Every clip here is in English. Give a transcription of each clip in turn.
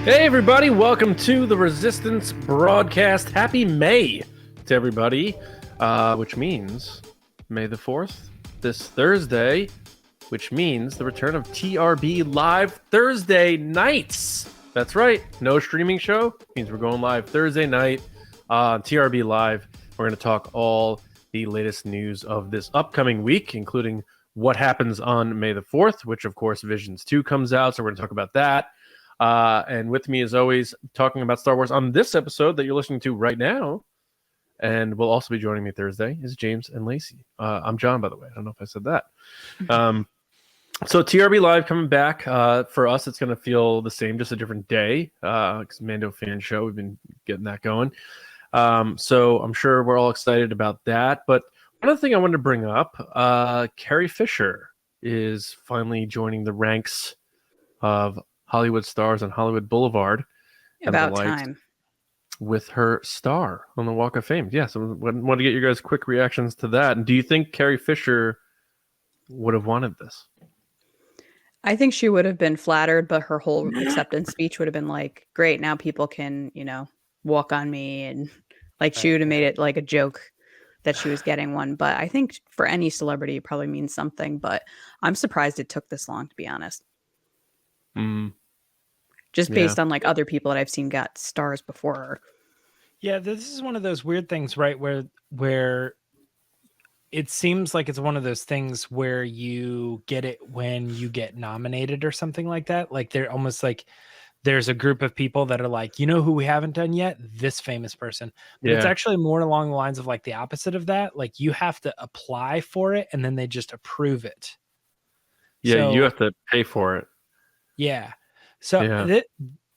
Hey everybody, welcome to the Resistance broadcast. Happy May to everybody, which means May the 4th, this Thursday, which means the return of TRB live Thursday nights. That's right, no streaming show, means we're going live Thursday night on TRB Live. We're going to talk all the latest news of this upcoming week, including what happens on May the 4th, which of course Visions 2 comes out, so we're going to talk about that. And with me, as always, talking about Star Wars on this episode that you're listening to right now, and will also be joining me Thursday, is James and Lacey. I'm John, by the way. I don't know if I said that. So TRB Live coming back. For us, it's going to feel the same, just a different day. Because Mando fan show, we've been getting that going. So I'm sure we're all excited about that. But one other thing I wanted to bring up, Carrie Fisher is finally joining the ranks of Hollywood stars on Hollywood Boulevard. About time. With her star on the Walk of Fame. Yeah, so I want to get your guys' quick reactions to that. And do you think Carrie Fisher would have wanted this? I think she would have been flattered, but her whole acceptance speech would have been like, great, now people can, walk on me. And like she would have made it like a joke that she was getting one. But I think for any celebrity, it probably means something. But I'm surprised it took this long, to be honest. Just based on like other people that I've seen got stars before her. Yeah, this is one of those weird things, right? Where it seems like it's one of those things where you get it when you get nominated or something like that. Like they're almost like there's a group of people that are like, you know who we haven't done yet? This famous person. But it's actually more along the lines of like the opposite of that. Like you have to apply for it and then they just approve it. Yeah, so, you have to pay for it. Yeah. So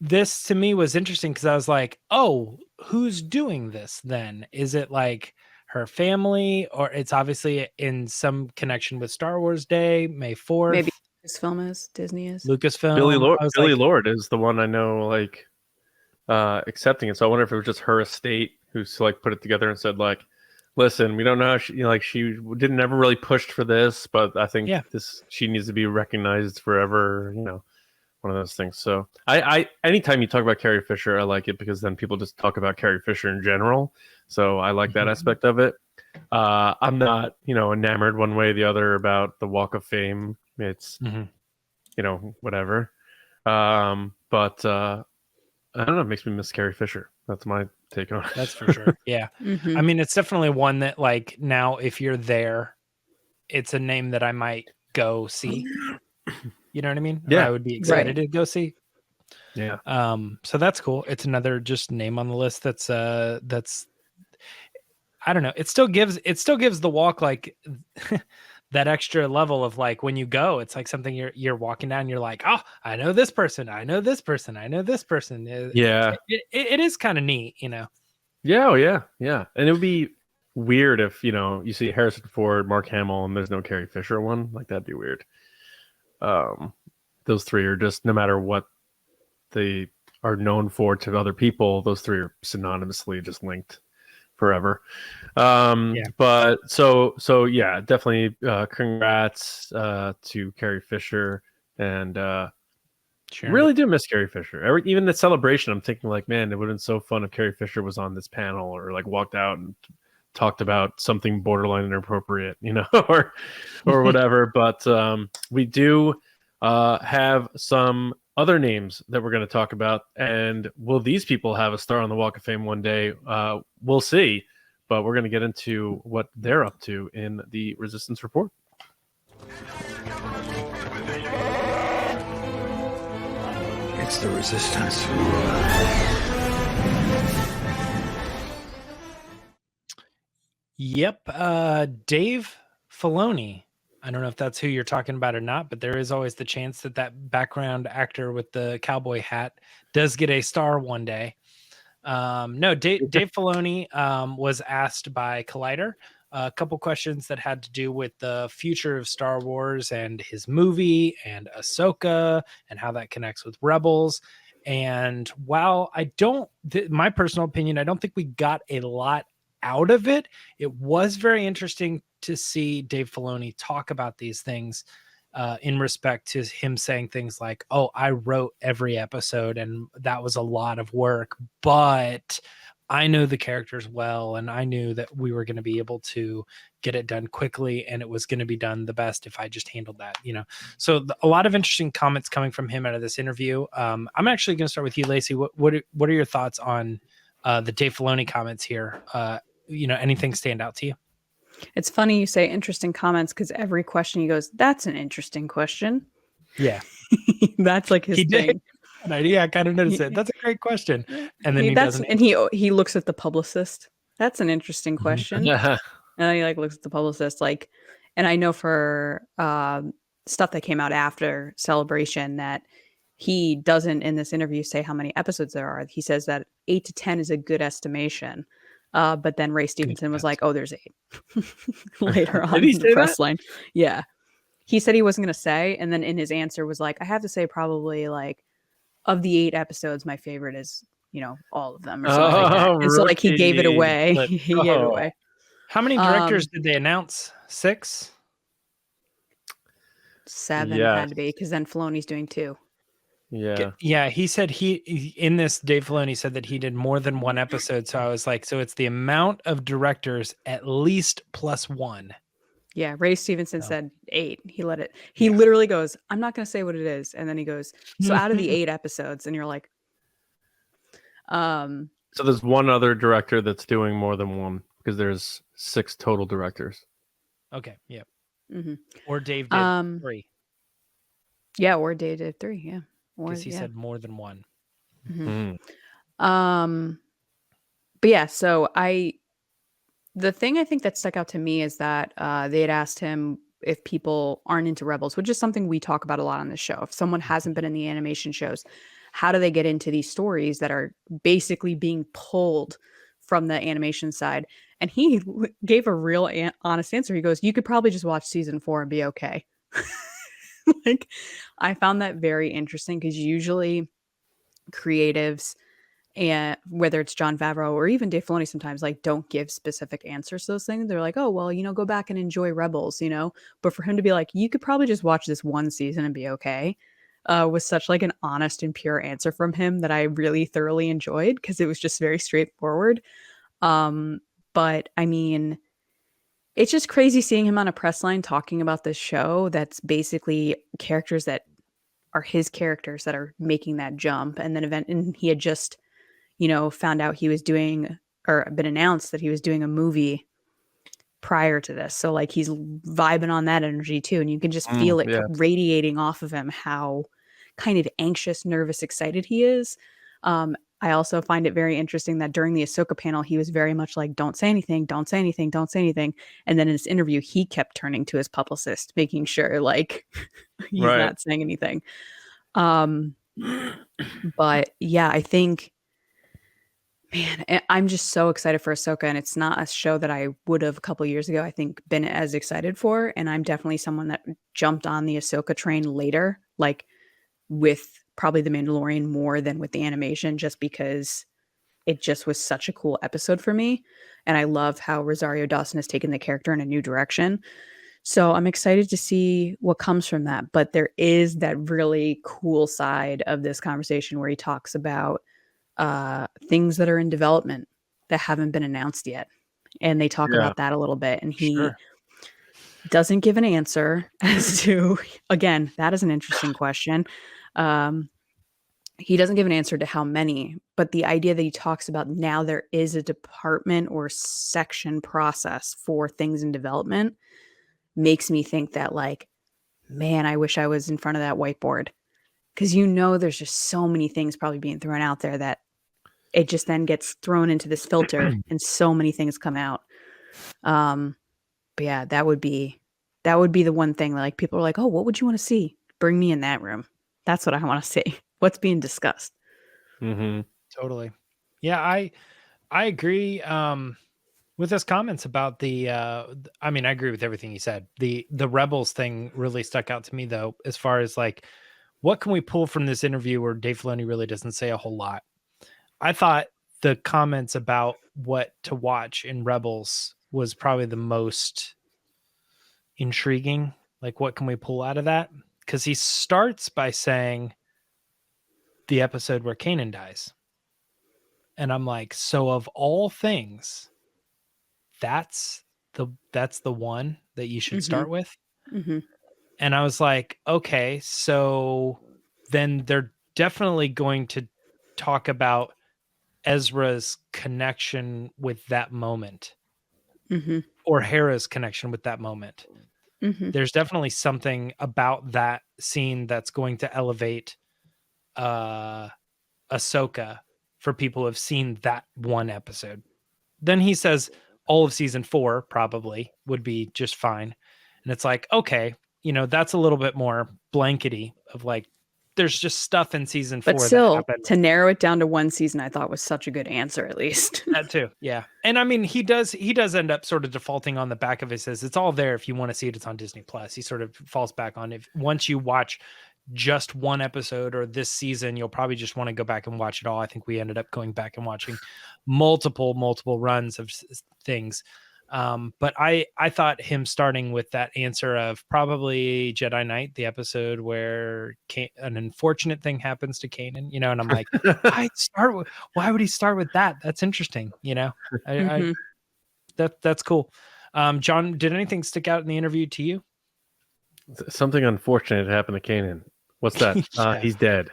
this to me was interesting because I was like, oh, who's doing this then? Is it like her family, or it's obviously in some connection with Star Wars Day, May 4th? Maybe Lucasfilm is, Disney is. Lucasfilm. Billy Lord is the one I know like accepting it. So I wonder if it was just her estate who's like put it together and said like, listen, we don't know how she didn't ever really pushed for this, but I think she needs to be recognized forever, one of those things. So I anytime you talk about Carrie Fisher, I like it because then people just talk about Carrie Fisher in general. So I like that aspect of it. I'm not, enamored one way or the other about the Walk of Fame. It's, whatever. But I don't know. It makes me miss Carrie Fisher. That's my take on it. That's for sure. Yeah. I mean, it's definitely one that like now if you're there, it's a name that I might go see. You know what I mean? Yeah. Or I would be excited to go see. Yeah. So that's cool. It's another just name on the list that's I don't know. It still gives the walk like that extra level of like when you go, it's like something you're walking down, you're like, oh, I know this person, I know this person, I know this person. It is kind of neat, Yeah, oh yeah. And it would be weird if, you see Harrison Ford, Mark Hamill, and there's no Carrie Fisher one. Like that'd be weird. Those three are just, no matter what they are known for to other people, those three are synonymously just linked forever. But so yeah, definitely congrats to Carrie Fisher, and really do miss Carrie Fisher. Even the celebration, I'm thinking like, man, it would have been so fun if Carrie Fisher was on this panel or like walked out and talked about something borderline inappropriate, or whatever. But we do have some other names that we're going to talk about, and will these people have a star on the Walk of Fame one day? We'll see, but we're going to get into what they're up to in the Resistance Report. It's the Resistance. Yep. Dave Filoni. I don't know if that's who you're talking about or not, but there is always the chance that background actor with the cowboy hat does get a star one day. No, Dave Filoni was asked by Collider a couple questions that had to do with the future of Star Wars and his movie and Ahsoka and how that connects with Rebels. And while my personal opinion, I don't think we got a lot out of it. It was very interesting to see Dave Filoni talk about these things in respect to him saying things like, oh, I wrote every episode and that was a lot of work, but I know the characters well, and I knew that we were going to be able to get it done quickly, and it was going to be done the best if I just handled that, So a lot of interesting comments coming from him out of this interview. I'm actually going to start with you, Lacey. What are your thoughts on the Dave Filoni comments here? Anything stand out to you? It's funny you say interesting comments because every question he goes, "That's an interesting question." Yeah, that's like his he thing. did. I kind of noticed it. That's a great question. And then he looks at the publicist. That's an interesting question. Yeah. And he looks at the publicist and I know for stuff that came out after Celebration that he doesn't in this interview say how many episodes there are. He says that 8 to 10 is a good estimation. But then Ray Stevenson was like, "Oh, there's 8." Later on in the press line. Yeah. He said he wasn't going to say, and then in his answer was like, "I have to say probably of the 8 episodes, my favorite is, all of them," or something like that. And so he gave it away. He gave it away. How many directors did they announce? 6? 7 had to be, because then Filoni's doing 2. Yeah. He said in this, Dave Filoni said that he did more than 1 episode. So I was like, so it's the amount of directors at least plus 1. Yeah, Ray Stevenson said 8. He literally goes, "I'm not going to say what it is," and then he goes, "So out of the 8 episodes," and you're like, So there's one other director that's doing more than 1 because there's 6 total directors. Okay, yeah. Mm-hmm. Or Dave did 3. Yeah, or Dave did 3. Yeah, because he said more than 1. Mm-hmm. But yeah, so the thing I think that stuck out to me is that they had asked him if people aren't into Rebels, which is something we talk about a lot on this show. If someone hasn't been in the animation shows, how do they get into these stories that are basically being pulled from the animation side? And he gave a real honest answer. He goes, "You could probably just watch season 4 and be okay." I found that very interesting because usually creatives, and whether it's Jon Favreau or even Dave Filoni sometimes don't give specific answers to those things. They're like, "Oh, well, go back and enjoy Rebels," But for him to be like, "You could probably just watch this 1 season and be okay," was such an honest and pure answer from him that I really thoroughly enjoyed because it was just very straightforward. But I mean, it's just crazy seeing him on a press line talking about this show that's basically characters that are his characters that are making that jump. And then he had just found out he was doing, or been announced that he was doing a movie prior to this. So he's vibing on that energy too. And you can just feel it radiating off of him, how kind of anxious, nervous, excited he is. I also find it very interesting that during the Ahsoka panel, he was very much like, "Don't say anything, don't say anything, don't say anything." And then in this interview, he kept turning to his publicist, making sure he's not saying anything. But yeah, I think, man, I'm just so excited for Ahsoka, and it's not a show that I would have a couple years ago, I think, been as excited for. And I'm definitely someone that jumped on the Ahsoka train later, with probably The Mandalorian more than with the animation, just because it just was such a cool episode for me. And I love how Rosario Dawson has taken the character in a new direction. So I'm excited to see what comes from that. But there is that really cool side of this conversation where he talks about things that are in development that haven't been announced yet. And they talk about that a little bit. And he doesn't give an answer as to, again, that is an interesting question. He doesn't give an answer to how many, but the idea that he talks about now there is a department or section process for things in development makes me think that man, I wish I was in front of that whiteboard, because there's just so many things probably being thrown out there that it just then gets thrown into this filter and so many things come out. But yeah, that would be the one thing people are like, "Oh, what would you want to see? Bring me in that room." That's what I want to see. What's being discussed. Mm-hmm. Totally. Yeah, I agree with his comments about the I mean, I agree with everything he said. The Rebels thing really stuck out to me though, as far as what can we pull from this interview where Dave Filoni really doesn't say a whole lot. I thought the comments about what to watch in Rebels was probably the most intriguing Like, what can we pull out of that? Because he starts by saying the episode where Kanan dies. And I'm like, so of all things, that's the one that you should start with. Mm-hmm. And I was like, okay, so then they're definitely going to talk about Ezra's connection with that moment, Mm-hmm. or Hera's connection with that moment. Mm-hmm. There's definitely something about that scene that's going to elevate Ahsoka for people who have seen that one episode. Then he says all of season 4 probably would be just fine. And it's like, okay, that's a little bit more blankety of like, there's just stuff in season 4 But that still, happened. to narrow it down to one season, I thought was such a good answer, at least. That too. Yeah. And I mean, he does end up sort of defaulting on the back of it. Says it's all there. If you want to see it, it's on Disney Plus. He sort of falls back on if once you watch just one episode or this season, you'll probably just want to go back and watch it all. I think we ended up going back and watching multiple runs of things. But I thought him starting with that answer of probably Jedi Knight, the episode where an unfortunate thing happens to Kanan, and I'm like, why would he start with that? That's interesting. That's cool. John, did anything stick out in the interview to you? Something unfortunate happened to Kanan. What's that? Yeah. He's dead.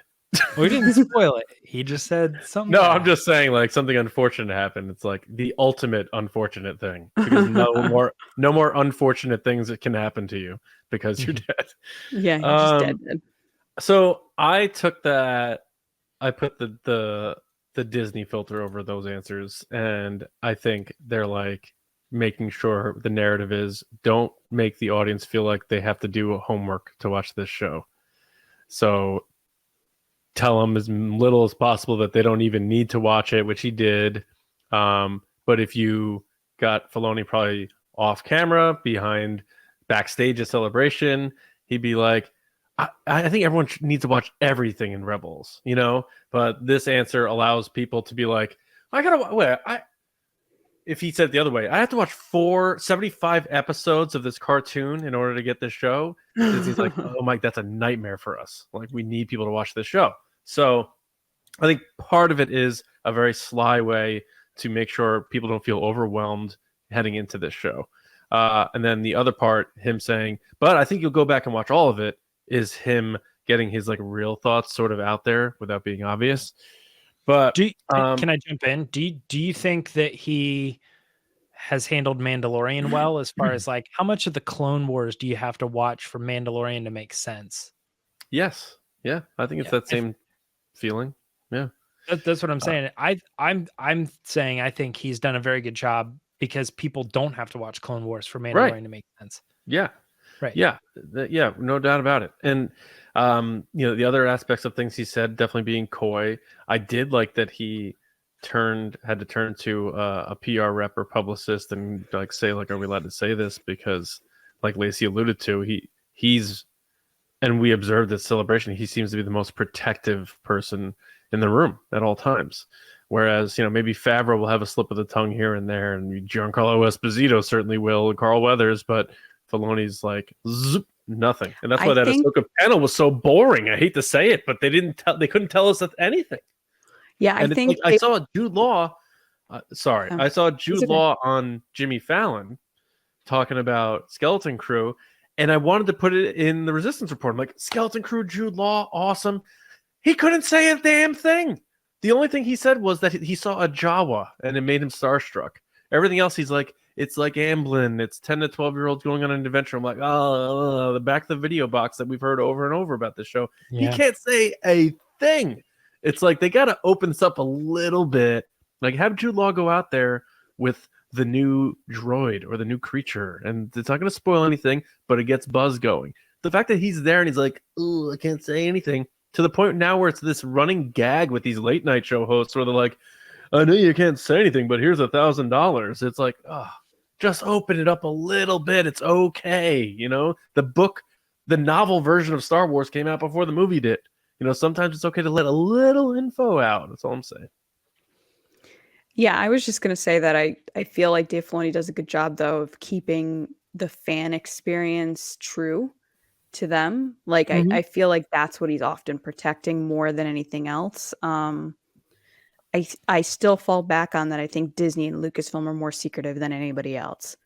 We didn't spoil it. He just said something. No, I'm just saying, like, something unfortunate happened. It's like the ultimate unfortunate thing, because no more unfortunate things that can happen to you because you're dead. Yeah, he's just dead. So I took that. I put the Disney filter over those answers, and I think they're like making sure the narrative is don't make the audience feel like they have to do homework to watch this show. So tell them as little as possible that they don't even need to watch it, which he did. But if you got Filoni probably off camera, backstage at Celebration, he'd be like, I think everyone needs to watch everything in Rebels, But this answer allows people to be like, if he said it the other way, I have to watch 75 episodes of this cartoon in order to get this show. Disney's like, oh, Mike, that's a nightmare for us. Like, we need people to watch this show. So I think part of it is a very sly way to make sure people don't feel overwhelmed heading into this show. And then the other part, him saying, but I think you'll go back and watch all of it, is him getting his like real thoughts sort of out there without being obvious. But can I jump in? Do you think that he has handled Mandalorian well, as far as like how much of the Clone Wars do you have to watch for Mandalorian to make sense? Yes. Yeah. I think it's that same feeling. Yeah. That's what I'm saying. I'm saying I think he's done a very good job because people don't have to watch Clone Wars for Mandalorian to make sense. Yeah. Right. Yeah. Yeah. No doubt about it. And the other aspects of things he said, definitely being coy. I did like that he had to turn to a PR rep or publicist and like say, like, are we allowed to say this? Because like Lacey alluded to, he's, and we observed at Celebration, he seems to be the most protective person in the room at all times. Whereas, maybe Favreau will have a slip of the tongue here and there, and Giancarlo Esposito certainly will, and Carl Weathers, but Filoni's like, zip, nothing. And that's why that Ahsoka panel was so boring. I hate to say it, but they couldn't tell us anything. Yeah, and I think I saw Jude Law. I saw Jude Law on Jimmy Fallon talking about Skeleton Crew, and I wanted to put it in the Resistance report. I'm like, Skeleton Crew, Jude Law, awesome. He couldn't say a damn thing. The only thing he said was that he saw a Jawa, and it made him starstruck. Everything else, he's like, it's like Amblin. It's 10 to 12-year-olds going on an adventure. I'm like, the back of the video box that we've heard over and over about this show. Yeah. He can't say a thing. It's like they got to open this up a little bit. Like, have Jude Law go out there with the new droid or the new creature, and it's not going to spoil anything, but it gets buzz going. The fact that he's there and he's like, oh, I can't say anything, to the point now where it's this running gag with these late night show hosts where they're like, I know you can't say anything, but here's $1,000. It's like, just open it up a little bit. It's okay. The novel version of Star Wars came out before the movie did. Sometimes it's okay to let a little info out. That's all I'm saying. Yeah, I was just going to say that I feel like Dave Filoni does a good job, though, of keeping the fan experience true to them. Like Mhm. I feel like that's what he's often protecting more than anything else. I still fall back on that. I think Disney and Lucasfilm are more secretive than anybody else.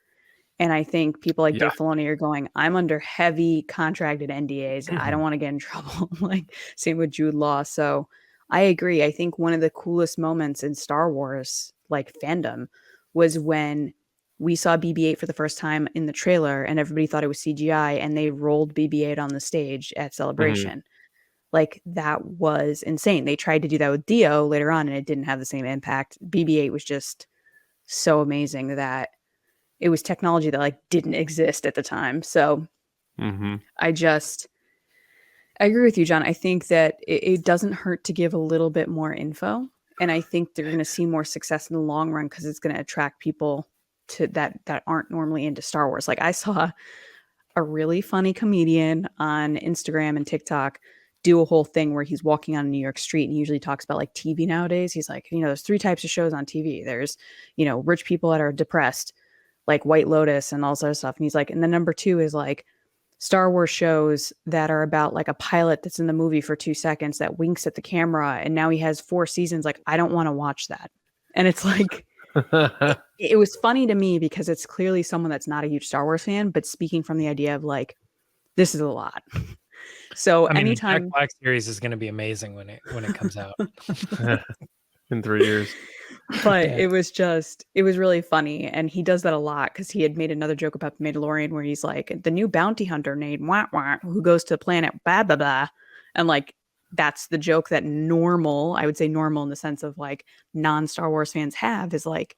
And I think people like Yeah. Dave Filoni are going, I'm under heavy contracted NDAs. I don't want to get in trouble. Like, same with Jude Law. So I agree. I think one of the coolest moments in Star Wars, like fandom, was when we saw BB-8 for the first time in the trailer and everybody thought it was CGI and they rolled BB-8 on the stage at Celebration. Like, that was insane. They tried to do that with Dio later on and it didn't have the same impact. BB-8 was just so amazing that it was technology that like didn't exist at the time. So I agree with you, John. I think that it doesn't hurt to give a little bit more info. And I think they're going to see more success in the long run because it's going to attract people to that aren't normally into Star Wars. Like, I saw a really funny comedian on Instagram and TikTok do a whole thing where he's walking on a New York street and he usually talks about like TV nowadays. He's like, there's 3 types of shows on TV. There's, rich people that are depressed, like White Lotus and all this other stuff. And he's like, and the number 2 is like Star Wars shows that are about like a pilot that's in the movie for 2 seconds that winks at the camera. And now he has 4 seasons. Like, I don't want to watch that. And it's like, it was funny to me because it's clearly someone that's not a huge Star Wars fan, but speaking from the idea of like, this is a lot. So I mean, anytime the Jack Black series is going to be amazing when it comes out in 3 years. But it was really funny. And he does that a lot because he had made another joke about the Mandalorian where he's like, the new bounty hunter named Wah Wah, who goes to the planet blah, blah, blah. And like, that's the joke that I would say normal in the sense of like non-Star Wars fans have is like,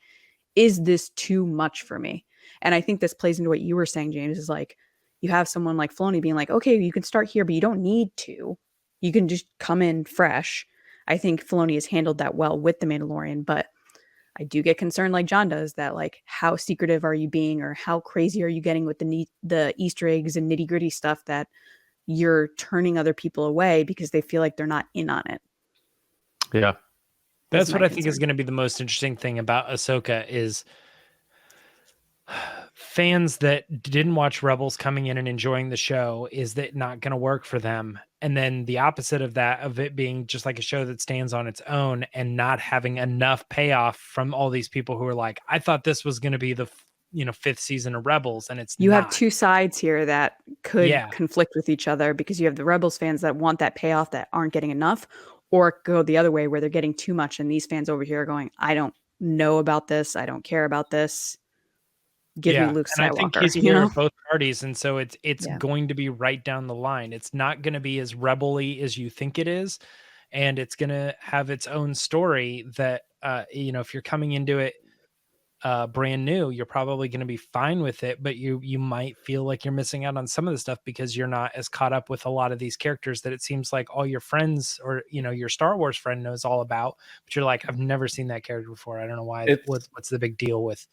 is this too much for me? And I think this plays into what you were saying, James, is like, you have someone like Filoni being like, okay, you can start here, but you don't need to. You can just come in fresh. I think Filoni has handled that well with The Mandalorian, but I do get concerned like John does that like, how secretive are you being or how crazy are you getting with the Easter eggs and nitty gritty stuff that you're turning other people away because they feel like they're not in on it. Yeah. That's what I think is going to be the most interesting thing about Ahsoka is fans that didn't watch Rebels coming in and enjoying the show. Is that not going to work for them? And then the opposite of that, of it being just like a show that stands on its own and not having enough payoff from all these people who are like, I thought this was going to be the 5th season of Rebels, and it's you not. have 2 sides here that could conflict with each other because you have the Rebels fans that want that payoff that aren't getting enough, or go the other way where they're getting too much and these fans over here are going, I don't know about this, I don't care about this, give me Luke Skywalker. And I think he's aware of both parties, and so it's going to be right down the line. It's not going to be as rebel-y as you think it is, and it's going to have its own story that if you're coming into it brand new, you're probably going to be fine with it, but you might feel like you're missing out on some of the stuff because you're not as caught up with a lot of these characters that it seems like all your friends or your Star Wars friend knows all about, but you're like, I've never seen that character before. I don't know why. What's the big deal with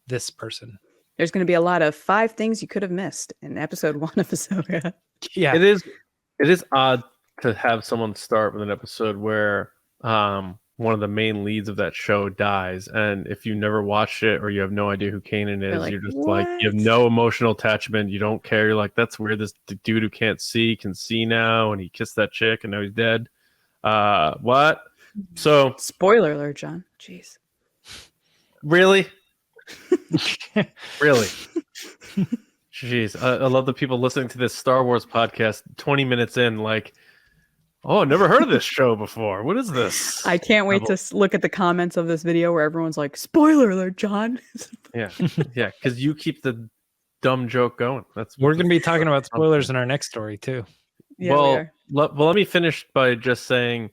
this person? There's going to be a lot of 5 things you could have missed in episode 1 of Ahsoka. Yeah, it is odd to have someone start with an episode where one of the main leads of that show dies, and if you never watched it or you have no idea who Kanan is, you're just like, you have no emotional attachment, you don't care, you're like, that's weird, this dude who can't see can see now, and he kissed that chick and now he's dead. What? So spoiler alert, John. Jeez. Really? Really? Jeez, I love the people listening to this Star Wars podcast 20 minutes in like, oh, I've never heard of this show before. What is this? I can't wait to look at the comments of this video where everyone's like, spoiler alert, John. Yeah, because you keep the dumb joke going. We're going to be talking about spoilers in our next story too. Yeah, let me finish by just saying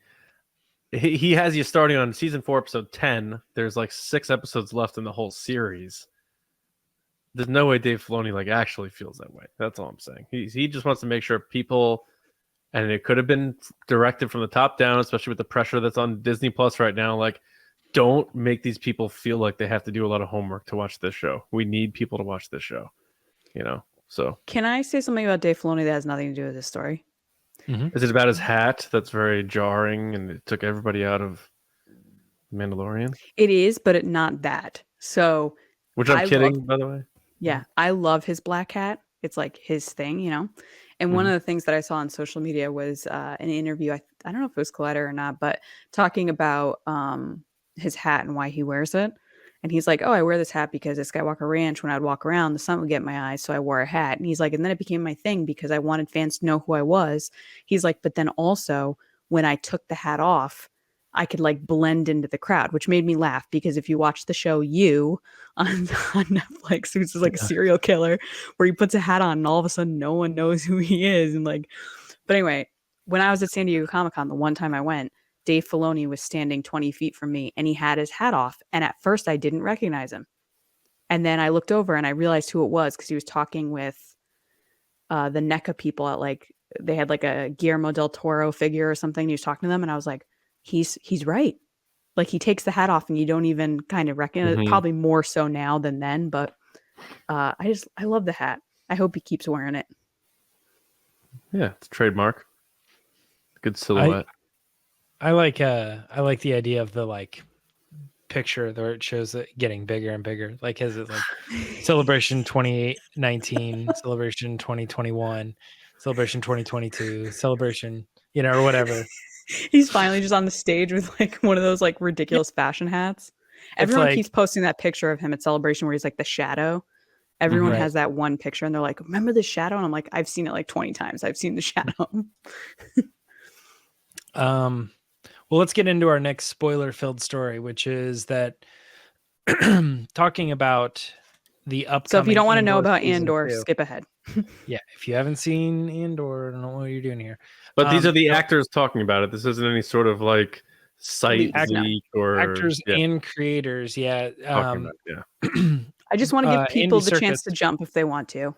he has you starting on season 4, episode 10. There's like 6 episodes left in the whole series. There's no way Dave Filoni like actually feels that way. That's all I'm saying. He just wants to make sure people. And it could have been directed from the top down, especially with the pressure that's on Disney Plus right now. Like, don't make these people feel like they have to do a lot of homework to watch this show. We need people to watch this show, So, can I say something about Dave Filoni that has nothing to do with this story? Mm-hmm. Is it about his hat that's very jarring and it took everybody out of Mandalorian? It is, but not that. So, Which I'm kidding, by the way. Yeah, I love his black hat. It's like his thing, you know. And one of the things that I saw on social media was an interview. I don't know if it was Collider or not, but talking about his hat and why he wears it. And he's like, "Oh, I wear this hat because at Skywalker Ranch, when I'd walk around, the sun would get in my eyes, so I wore a hat." And he's like, and then it became my thing because I wanted fans to know who I was. He's like, but then also when I took the hat off, I could like blend into the crowd, which made me laugh because if you watch the show You on Netflix, who's like a serial killer, where he puts a hat on and all of a sudden no one knows who he is. And like, but anyway, when I was at San Diego Comic-Con, the one time I went, Dave Filoni was standing 20 feet from me and he had his hat off. And at first I didn't recognize him. And then I looked over and I realized who it was because he was talking with the NECA people at like, they had like a Guillermo del Toro figure or something. He was talking to them and I was like, he's right. Like he takes the hat off and you don't even kind of recognize it. Probably more so now than then, but I love the hat. I hope he keeps wearing it. Yeah, it's a trademark. Good silhouette. I like the idea of the like picture where it shows it getting bigger and bigger. Like has it like Celebration 2019, Celebration 2021, Celebration 2022, Celebration, you know, or whatever. He's finally just on the stage with like one of those like ridiculous fashion hats. Everyone like, keeps posting that picture of him at Celebration where he's like the shadow. Everyone has that one picture and they're like, remember the shadow? And I'm like, I've seen it like 20 times. I've seen the shadow. Well, let's get into our next spoiler-filled story, which is that talking about the upcoming. So if you don't want to know about season Andor, 2, skip ahead. Yeah, if you haven't seen Andor, I don't know what you're doing here. But these are the actors talking about it. This isn't any sort of like site leak or actors and creators. Yeah. I just want to give people Andy the chance to jump if they want to.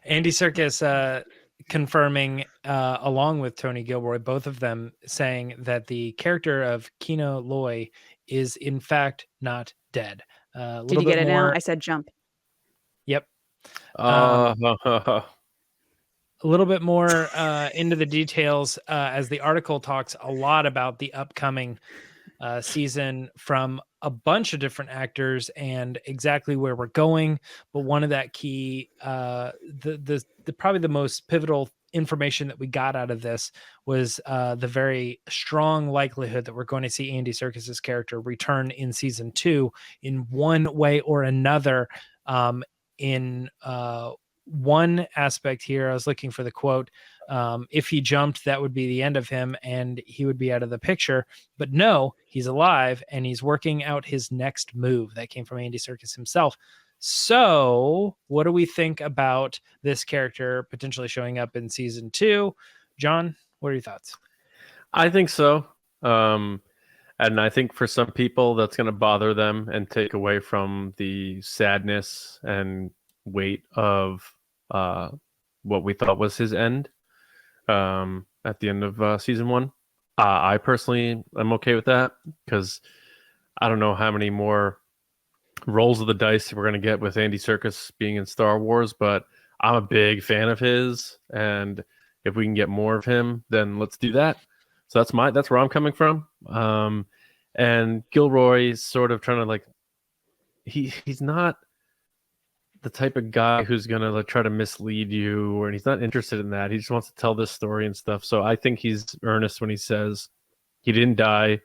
Andy Serkis confirming, along with Tony Gilroy, both of them saying that the character of Kino Loy is in fact not dead. Did you get it now? I said jump. Yep. A little bit more into the details as the article talks a lot about the upcoming season from a bunch of different actors and exactly where we're going. But one of that key, the probably the most pivotal information that we got out of this was the very strong likelihood that we're going to see Andy Serkis's character return in season 2 in one way or another. In one aspect here, I was looking for the quote. If he jumped, that would be the end of him and he would be out of the picture. But no, he's alive and he's working out his next move. That came from Andy Serkis himself. So what do we think about this character potentially showing up in season 2? John, what are your thoughts? I think so. And I think for some people that's going to bother them and take away from the sadness and weight of what we thought was his end at the end of season 1. I personally am okay with that because I don't know how many more rolls of the dice we're going to get with Andy Serkis being in Star Wars, but I'm a big fan of his, and if we can get more of him, then let's do that. So that's where I'm coming from. And Gilroy's sort of trying to like he's not the type of guy who's gonna like try to mislead you, or he's not interested in that. He just wants to tell this story and stuff. So I think he's earnest when he says he didn't die.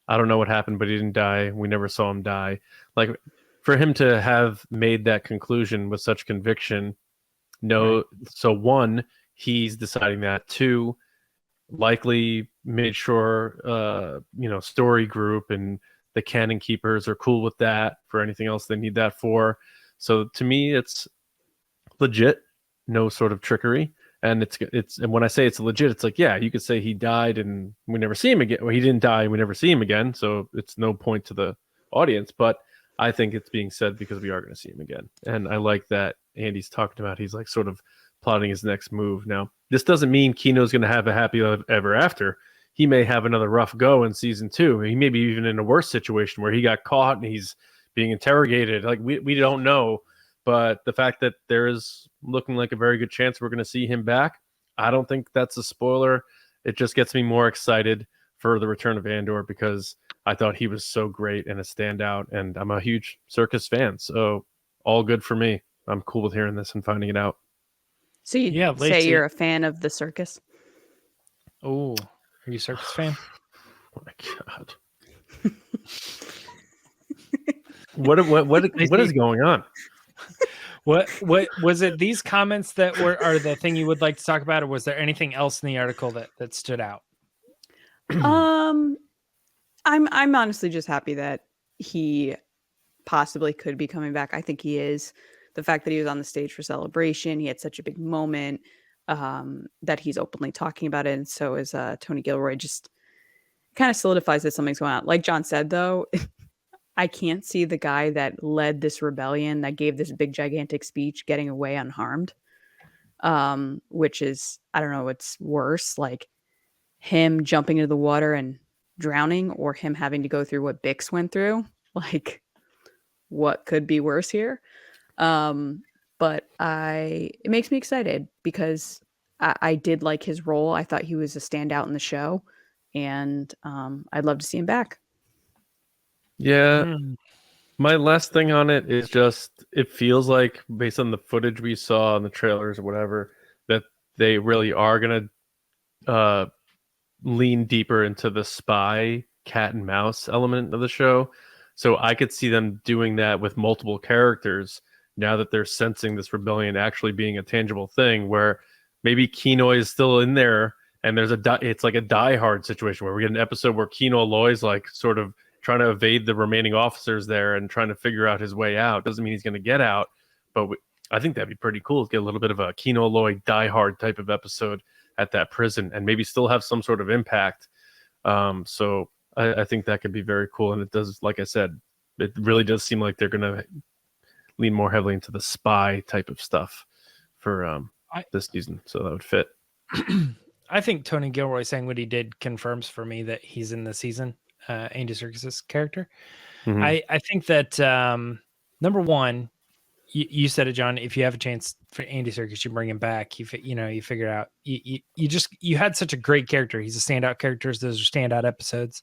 I don't know what happened, but he didn't die. We never saw him die. Like for him to have made that conclusion with such conviction, no. Right. So one, he's deciding that. Two, likely made sure story group and the canon keepers are cool with that for anything else they need that for. So to me, it's legit, no sort of trickery. And and when I say it's legit, it's like, yeah, you could say he died and we never see him again. Well, he didn't die and we never see him again. So it's no point to the audience, but I think it's being said because we are going to see him again. And I like that Andy's talking about, he's like sort of plotting his next move. Now, this doesn't mean Kino's going to have a happy ever after. He may have another rough go in season 2. He may be even in a worse situation where he got caught and he's being interrogated. Like we don't know, but the fact that there is looking like a very good chance we're going to see him back, I don't think that's a spoiler. It just gets me more excited for the return of Andor because I thought he was so great and a standout, and I'm a huge Serkis fan, so all good for me. I'm cool with hearing this and finding it out. So you Yeah, say Lacey. you're a fan of the Serkis? Oh, are you a Serkis fan? Oh my god. What is going on? What was it? These comments that are the thing you would like to talk about, or was there anything else in the article that stood out? I'm honestly just happy that he possibly could be coming back. I think he is. The fact that he was on the stage for Celebration, he had such a big moment, that he's openly talking about it, and so is Tony Gilroy. Just kind of solidifies that something's going on. Like John said, though, I can't see the guy that led this rebellion, that gave this big gigantic speech, getting away unharmed. Which is, I don't know what's worse, like him jumping into the water and drowning, or him having to go through what Bix went through. Like, what could be worse here? But it makes me excited because I did like his role. I thought he was a standout in the show, and I'd love to see him back. Yeah. My last thing on it is just, it feels like, based on the footage we saw in the trailers or whatever, that they really are going to lean deeper into the spy cat and mouse element of the show. So I could see them doing that with multiple characters now that they're sensing this rebellion actually being a tangible thing, where maybe Kino is still in there and it's like a Die Hard situation where we get an episode where Kino Loy's like sort of trying to evade the remaining officers there and trying to figure out his way out. Doesn't mean he's going to get out, but I think that'd be pretty cool to get a little bit of a Kino Loy Die Hard type of episode at that prison and maybe still have some sort of impact. So I think that could be very cool. And it does, like I said, it really does seem like they're going to lean more heavily into the spy type of stuff for this season. So that would fit. I think Tony Gilroy saying what he did confirms for me that he's in the season, Andy Serkis's character. Mm-hmm. I think that number one, you said it, John. If you have a chance for Andy Serkis, you bring him back. You figure out you had such a great character. He's a standout character. Those are standout episodes.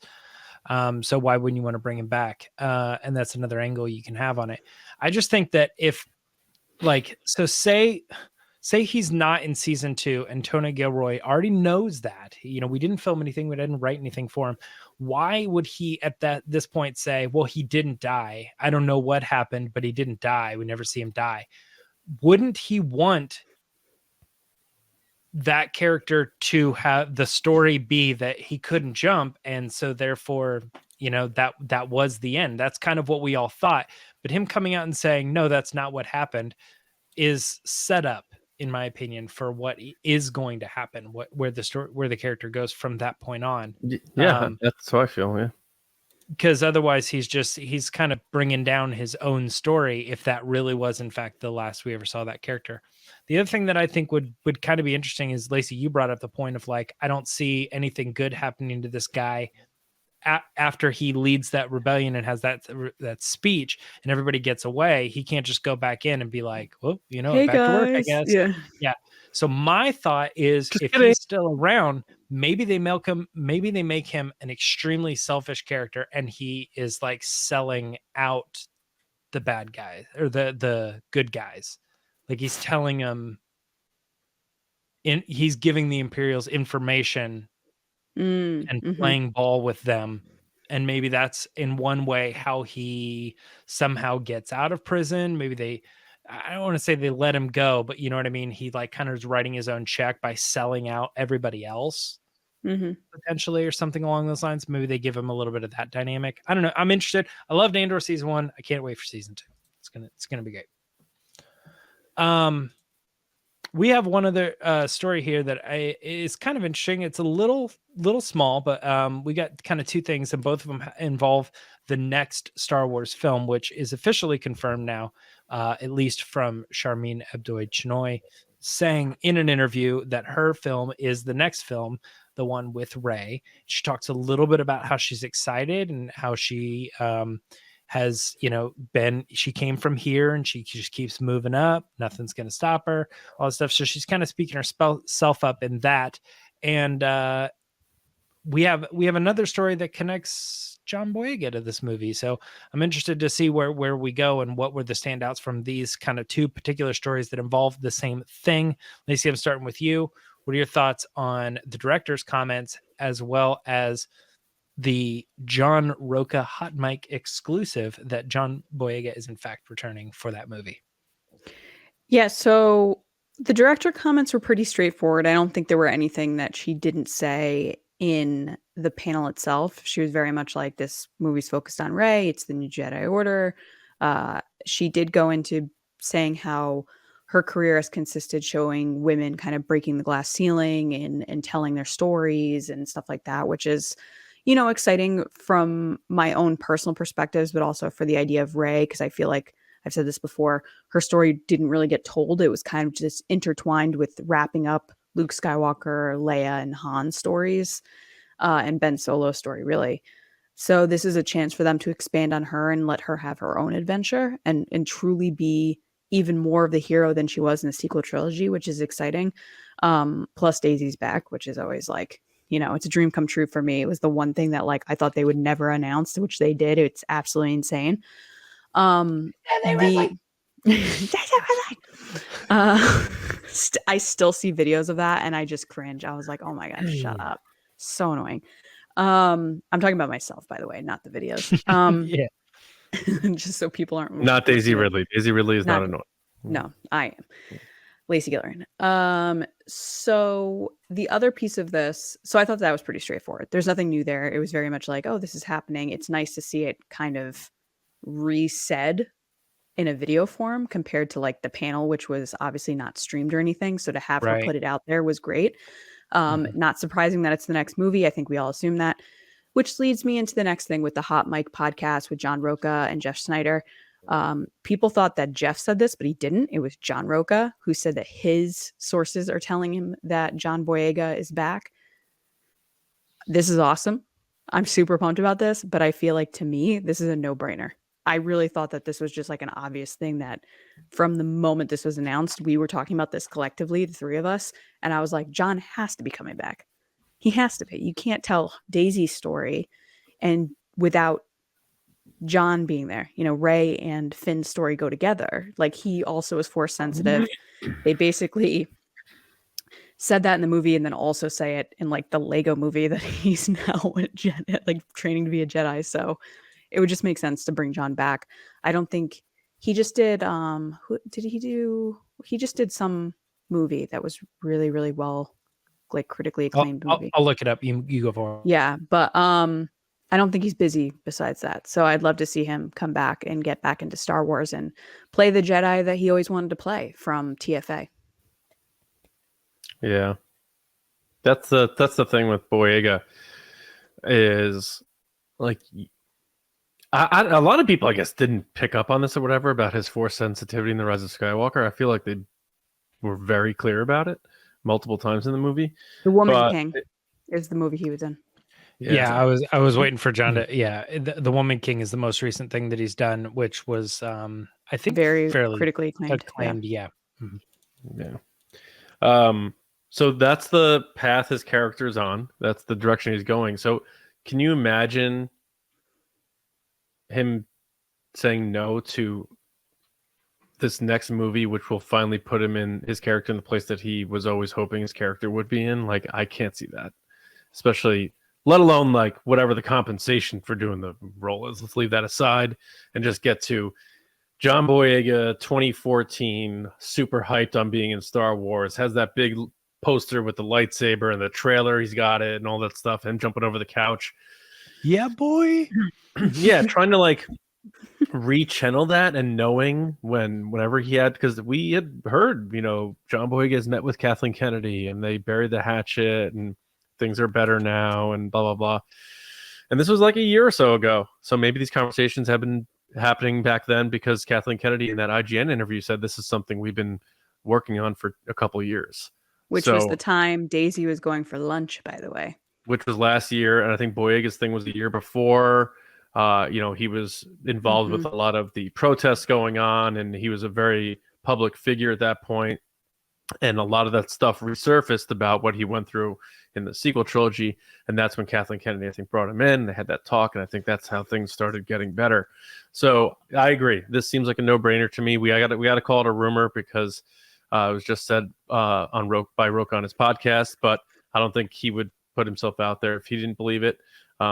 So why wouldn't you want to bring him back? And that's another angle you can have on it. I just think that if, like, so say he's not in season 2 and Tony Gilroy already knows that, we didn't film anything, we didn't write anything for him. Why would he at this point say, well, he didn't die. I don't know what happened, but he didn't die. We never see him die. Wouldn't he want that character to have the story be that he couldn't jump? And so therefore, that was the end. That's kind of what we all thought. But him coming out and saying, no, that's not what happened, is set up, in my opinion, for what is going to happen, where the character goes from that point on. Yeah, that's how I feel. Yeah, because otherwise he's kind of bringing down his own story if that really was in fact the last we ever saw that character. The other thing that I think would kind of be interesting is, Lacey, you brought up the point of, like, I don't see anything good happening to this guy after he leads that rebellion and has that speech and everybody gets away. He can't just go back in and be like, well, hey, back guys. to work, I guess. Yeah. So my thought is, if he's still around, maybe they make him an extremely selfish character, and he is like selling out the bad guys or the good guys. Like, he's telling them, he's giving the Imperials information and playing ball with them. And maybe that's in one way how he somehow gets out of prison. Maybe I don't want to say they let him go, but you know what I mean? He like kind of is writing his own check by selling out everybody else, potentially, or something along those lines. Maybe they give him a little bit of that dynamic. I don't know. I'm interested. I loved Andor season 1. I can't wait for season 2. It's gonna be great. We have one other story here that is kind of interesting. It's a little small, but we got kind of two things, and both of them involve the next Star Wars film, which is officially confirmed now, at least from Sharmeen Obaid-Chinoy, saying in an interview that her film is the next film, the one with Rey. She talks a little bit about how she's excited and how she has, she came from here and she just keeps moving up. Nothing's going to stop her, all this stuff. So she's kind of speaking herself up in that. And we have another story that connects John Boyega to this movie. So I'm interested to see where we go and what were the standouts from these kind of two particular stories that involve the same thing. Lacey, I'm starting with you. What are your thoughts on the director's comments as well as the John Roca hot mic exclusive that John Boyega is in fact returning for that movie? Yeah, so the director comments were pretty straightforward. I don't think there were anything that she didn't say in the panel itself. She was very much like, this movie's focused on Rey. It's the new Jedi Order. She did go into saying how her career has consisted showing women kind of breaking the glass ceiling and telling their stories and stuff like that, which is, you know, exciting from my own personal perspectives, but also for the idea of Rey, because I feel like I've said this before, her story didn't really get told. It was kind of just intertwined with wrapping up Luke Skywalker, Leia, and Han's stories, and Ben Solo's story, really. So this is a chance for them to expand on her and let her have her own adventure and truly be even more of the hero than she was in the sequel trilogy, which is exciting. Plus Daisy's back, which is always like, you know, it's a dream come true for me. It was the one thing that like I thought they would never announce, which they did. It's absolutely insane. I still see videos of that and I just cringe. I was like, oh my god, shut up. So annoying. I'm talking about myself, by the way, not the videos. Yeah. Just so people aren't Not Daisy Ridley. Daisy Ridley is not annoying. No, I am. Lacey Gilleran. So the other piece of this, so I thought that was pretty straightforward. There's nothing new there. It was very much like, oh, this is happening. It's nice to see it kind of re-said in a video form compared to like the panel, which was obviously not streamed or anything. So to have her put it out there was great. Not surprising that it's the next movie. I think we all assume that, which leads me into the next thing with the Hot Mic podcast with John Roca and Jeff Snyder. People thought that Jeff said this, but he didn't. It was John Roca who said that his sources are telling him that John Boyega is back. This is awesome. I'm super pumped about this, but I feel like to me, this is a no-brainer. I really thought that this was just like an obvious thing that from the moment this was announced, we were talking about this collectively, the three of us. And I was like, John has to be coming back. He has to be. You can't tell Daisy's story and without John being there. You know, Rey and Finn's story go together. Like he also is force sensitive. They basically said that in the movie and then also say it in like the Lego movie that he's now like training to be a Jedi. So it would just make sense to bring John back. I don't think he just did. Who did he do? He just did some movie that was really, really well, like critically acclaimed movie. I'll look it up. You go for it. Yeah, but I don't think he's busy besides that. So I'd love to see him come back and get back into Star Wars and play the Jedi that he always wanted to play from TFA. Yeah, that's the thing with Boyega is like. A lot of people, I guess, didn't pick up on this or whatever about his force sensitivity in The Rise of Skywalker. I feel like they were very clear about it multiple times in the movie. The Woman King is the movie he was in. Yeah, I was waiting for John to. Yeah, the Woman King is the most recent thing that he's done, which was I think very fairly critically acclaimed. Yeah. Yeah. So that's the path his character's on. That's the direction he's going. So can you imagine him saying no to this next movie, which will finally put him in his character in the place that he was always hoping his character would be in? Like, I can't see that, especially let alone like whatever the compensation for doing the role is. Let's leave that aside and just get to John Boyega, 2014, super hyped on being in Star Wars, has that big poster with the lightsaber and the trailer. He's got it and all that stuff. Him jumping over the couch. Yeah, boy. Yeah, trying to like rechannel that and knowing whenever he had, because we had heard, you know, John Boyega has met with Kathleen Kennedy and they buried the hatchet and things are better now and blah, blah, blah. And this was like a year or so ago. So maybe these conversations have been happening back then because Kathleen Kennedy in that IGN interview said this is something we've been working on for a couple of years. Which was the time Daisy was going for lunch, by the way. Which was last year. And I think Boyega's thing was the year before. You know, he was involved with a lot of the protests going on and he was a very public figure at that point. And a lot of that stuff resurfaced about what he went through in the sequel trilogy. And that's when Kathleen Kennedy, I think, brought him in. They had that talk, and I think that's how things started getting better. So I agree. This seems like a no-brainer to me. We got to call it a rumor because it was just said by Roke on his podcast, but I don't think he would put himself out there if he didn't believe it.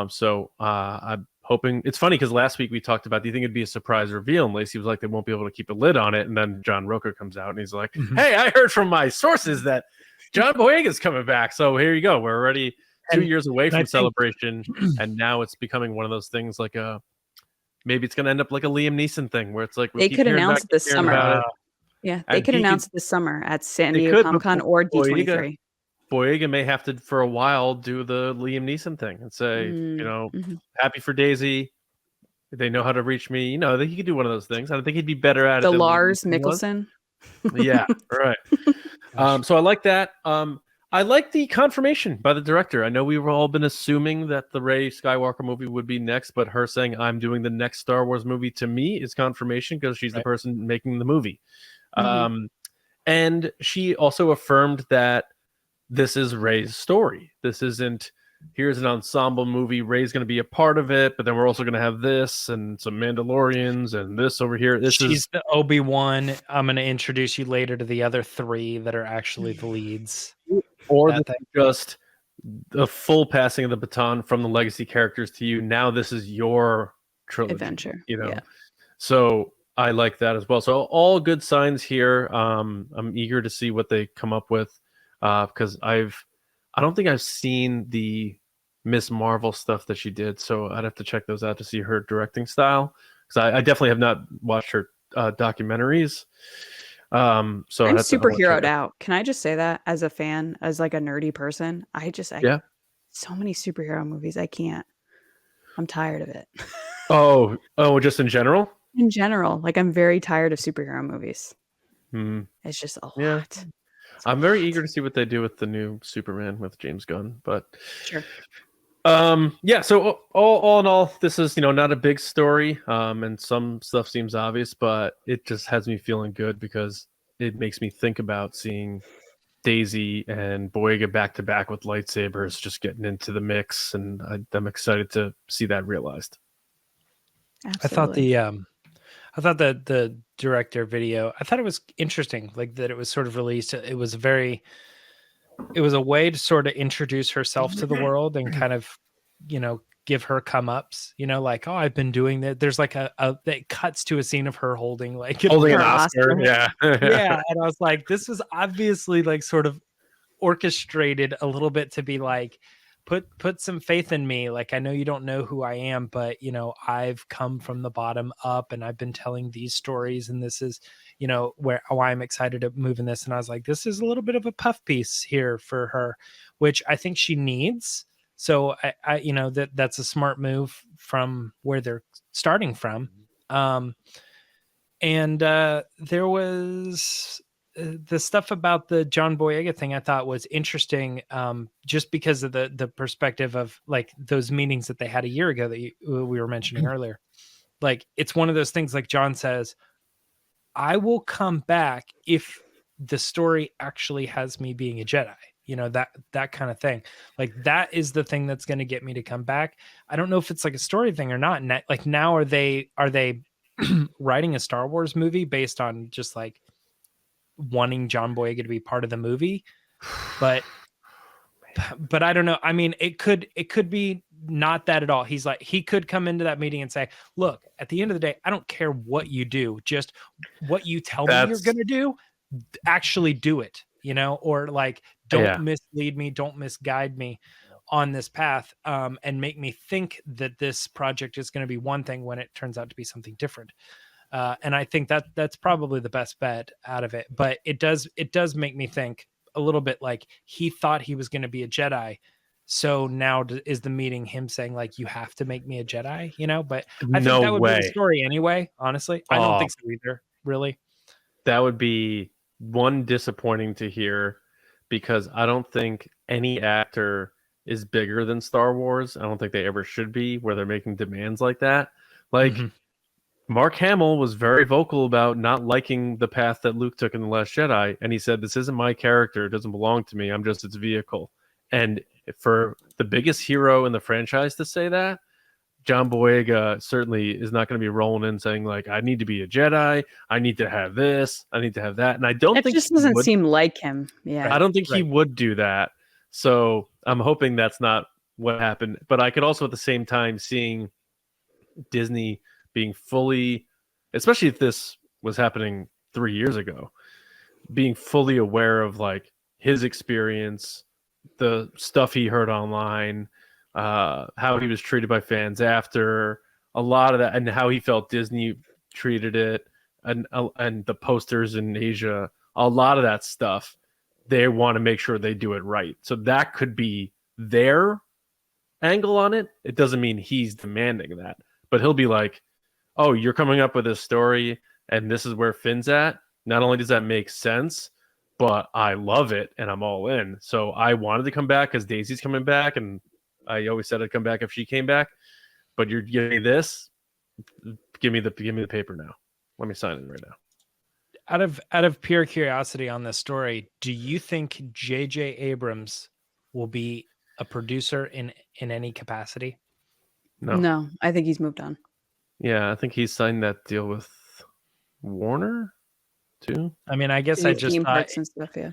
So I'm hoping. It's funny because last week we talked about, do you think it'd be a surprise reveal? And Lacey was like, they won't be able to keep a lid on it. And then John Roker comes out and he's like, hey, I heard from my sources that John Boyega's coming back. So here you go. We're already 2 years away from Celebration. And now it's becoming one of those things like maybe it's going to end up like a Liam Neeson thing where it's like, they could announce it this summer. Yeah, they could announce it this summer at San Diego Comic-Con or D23. Boyega may have to, for a while, do the Liam Neeson thing and say, happy for Daisy. They know how to reach me. You know, he could do one of those things. I think he'd be better at it. The Lars Mikkelsen. Yeah, right. So I like that. I like the confirmation by the director. I know we've all been assuming that the Rey Skywalker movie would be next, but her saying I'm doing the next Star Wars movie to me is confirmation because she's the person making the movie. And she also affirmed that this is Rey's story. This isn't, here's an ensemble movie. Rey's going to be a part of it, but then we're also going to have this and some Mandalorians and this over here. She's the Obi-Wan. I'm going to introduce you later to the other three that are actually the leads. Or just the full passing of the baton from the legacy characters to you. Now this is your trilogy. Adventure. You know? Yeah. So I like that as well. So all good signs here. I'm eager to see what they come up with. Because I don't think I've seen the Miss Marvel stuff that she did, so I'd have to check those out to see her directing style. Because I definitely have not watched her documentaries. So I'm superheroed out. Can I just say that as a fan, as like a nerdy person? So many superhero movies. I can't. I'm tired of it. Oh, just in general. In general, like I'm very tired of superhero movies. It's just a lot. I'm very eager to see what they do with the new Superman with James Gunn, but sure. Yeah. So all in all, this is not a big story, and some stuff seems obvious, but it just has me feeling good because it makes me think about seeing Daisy and Boyega back to back with lightsabers, just getting into the mix, and I'm excited to see that realized. Absolutely. I thought that the director video, I thought it was interesting, like that it was sort of released. It was a way to sort of introduce herself to the world and kind of, give her come ups, like, oh, I've been doing that. There's like it cuts to a scene of her holding an Oscar. Yeah. Yeah. And I was like, this was obviously like sort of orchestrated a little bit to be like, put some faith in me. Like, I know you don't know who I am, but I've come from the bottom up and I've been telling these stories, and this is, why I'm excited to move in this. And I was like, this is a little bit of a puff piece here for her, which I think she needs. So I that's a smart move from where they're starting from. And there was the stuff about the John Boyega thing I thought was interesting, just because of the perspective of like those meetings that they had a year ago that we were mentioning earlier. Like, it's one of those things, like John says, I will come back if the story actually has me being a Jedi, that kind of thing. Like, that is the thing that's going to get me to come back. I don't know if it's like a story thing or not. Like, now are they writing a Star Wars movie based on just like wanting John Boyega to be part of the movie? But I don't know. I mean, it could be not that at all. He's like, he could come into that meeting and say, look, at the end of the day, I don't care what you do, just what you tell me you're going to do, actually do it, or like, don't mislead me, don't misguide me on this path, and make me think that this project is going to be one thing when it turns out to be something different. And I think that's probably the best bet out of it. But it does make me think a little bit like he thought he was going to be a Jedi. So now is the meeting him saying like, you have to make me a Jedi, but I think that would be the story anyway. Honestly, I don't think so either. Really. That would be one disappointing to hear, because I don't think any actor is bigger than Star Wars. I don't think they ever should be, where they're making demands like that. Like, Mark Hamill was very vocal about not liking the path that Luke took in The Last Jedi, and he said, "This isn't my character. It doesn't belong to me. I'm just its vehicle." And for the biggest hero in the franchise to say that, John Boyega certainly is not going to be rolling in saying, like, "I need to be a Jedi. I need to have this. I need to have that." And I don't It think just he doesn't would. seem like him. Yeah. I don't think he would do that. So I'm hoping that's not what happened. But I could also at the same time seeing Disney being fully, especially if this was happening 3 years ago, being fully aware of like his experience, the stuff he heard online, how he was treated by fans after, a lot of that, and how he felt Disney treated it, and the posters in Asia, a lot of that stuff. They want to make sure they do it right. So that could be their angle on it. It doesn't mean he's demanding that, but he'll be like, "Oh, you're coming up with this story, and this is where Finn's at. Not only does that make sense, but I love it, and I'm all in. So I wanted to come back because Daisy's coming back, and I always said I'd come back if she came back. But you're giving me this. Give me the paper now. Let me sign it right now." Out of pure curiosity on this story, do you think J.J. Abrams will be a producer in any capacity? No, I think he's moved on. Yeah, I think he signed that deal with Warner too. I mean, I guess Theme I just thought parks and stuff. Yeah.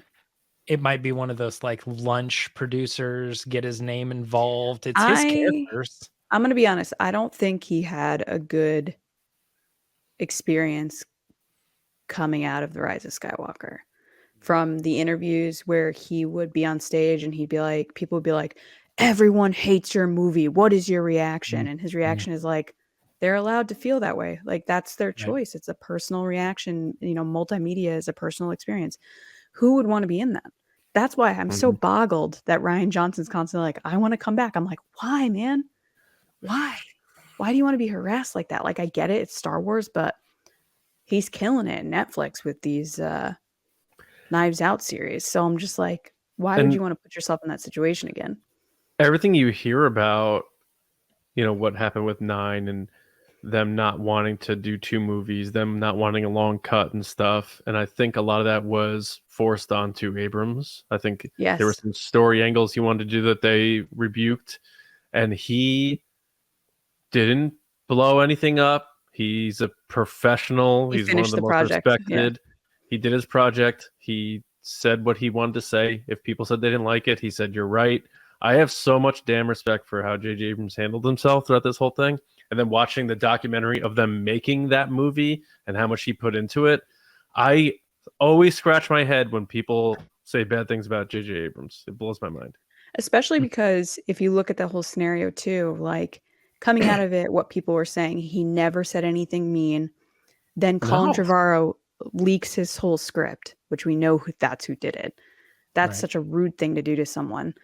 it might be one of those like lunch producers, get his name involved. It's his characters. I'm going to be honest. I don't think he had a good experience coming out of The Rise of Skywalker. From the interviews where he would be on stage and he'd be like, people would be like, "Everyone hates your movie. What is your reaction?" And his reaction is like, they're allowed to feel that way. Like, that's their choice. It's a personal reaction. You know, multimedia is a personal experience. Who would want to be in that? That's why I'm so boggled that Rian Johnson's constantly like, "I want to come back." I'm like, why, man? Why? Why do you want to be harassed like that? Like, I get it. It's Star Wars, but he's killing it in Netflix with these Knives Out series. So I'm just like, why would you want to put yourself in that situation again? Everything you hear about, you know, what happened with 9 and them not wanting to do 2 movies, them not wanting a long cut and stuff. And I think a lot of that was forced onto Abrams. I think there were some story angles he wanted to do that they rebuked, and he didn't blow anything up. He's a professional. He's one of the most respected. Yeah. He did his project. He said what he wanted to say. If people said they didn't like it, he said, "You're right." I have so much damn respect for how J.J. Abrams handled himself throughout this whole thing. And then watching the documentary of them making that movie and how much he put into it, I always scratch my head when people say bad things about J.J. Abrams. It blows my mind. Especially because if you look at the whole scenario too, like coming out of it, what people were saying, he never said anything mean. Then Colin Trevorrow leaks his whole script, which we know that's who did it. That's such a rude thing to do to someone.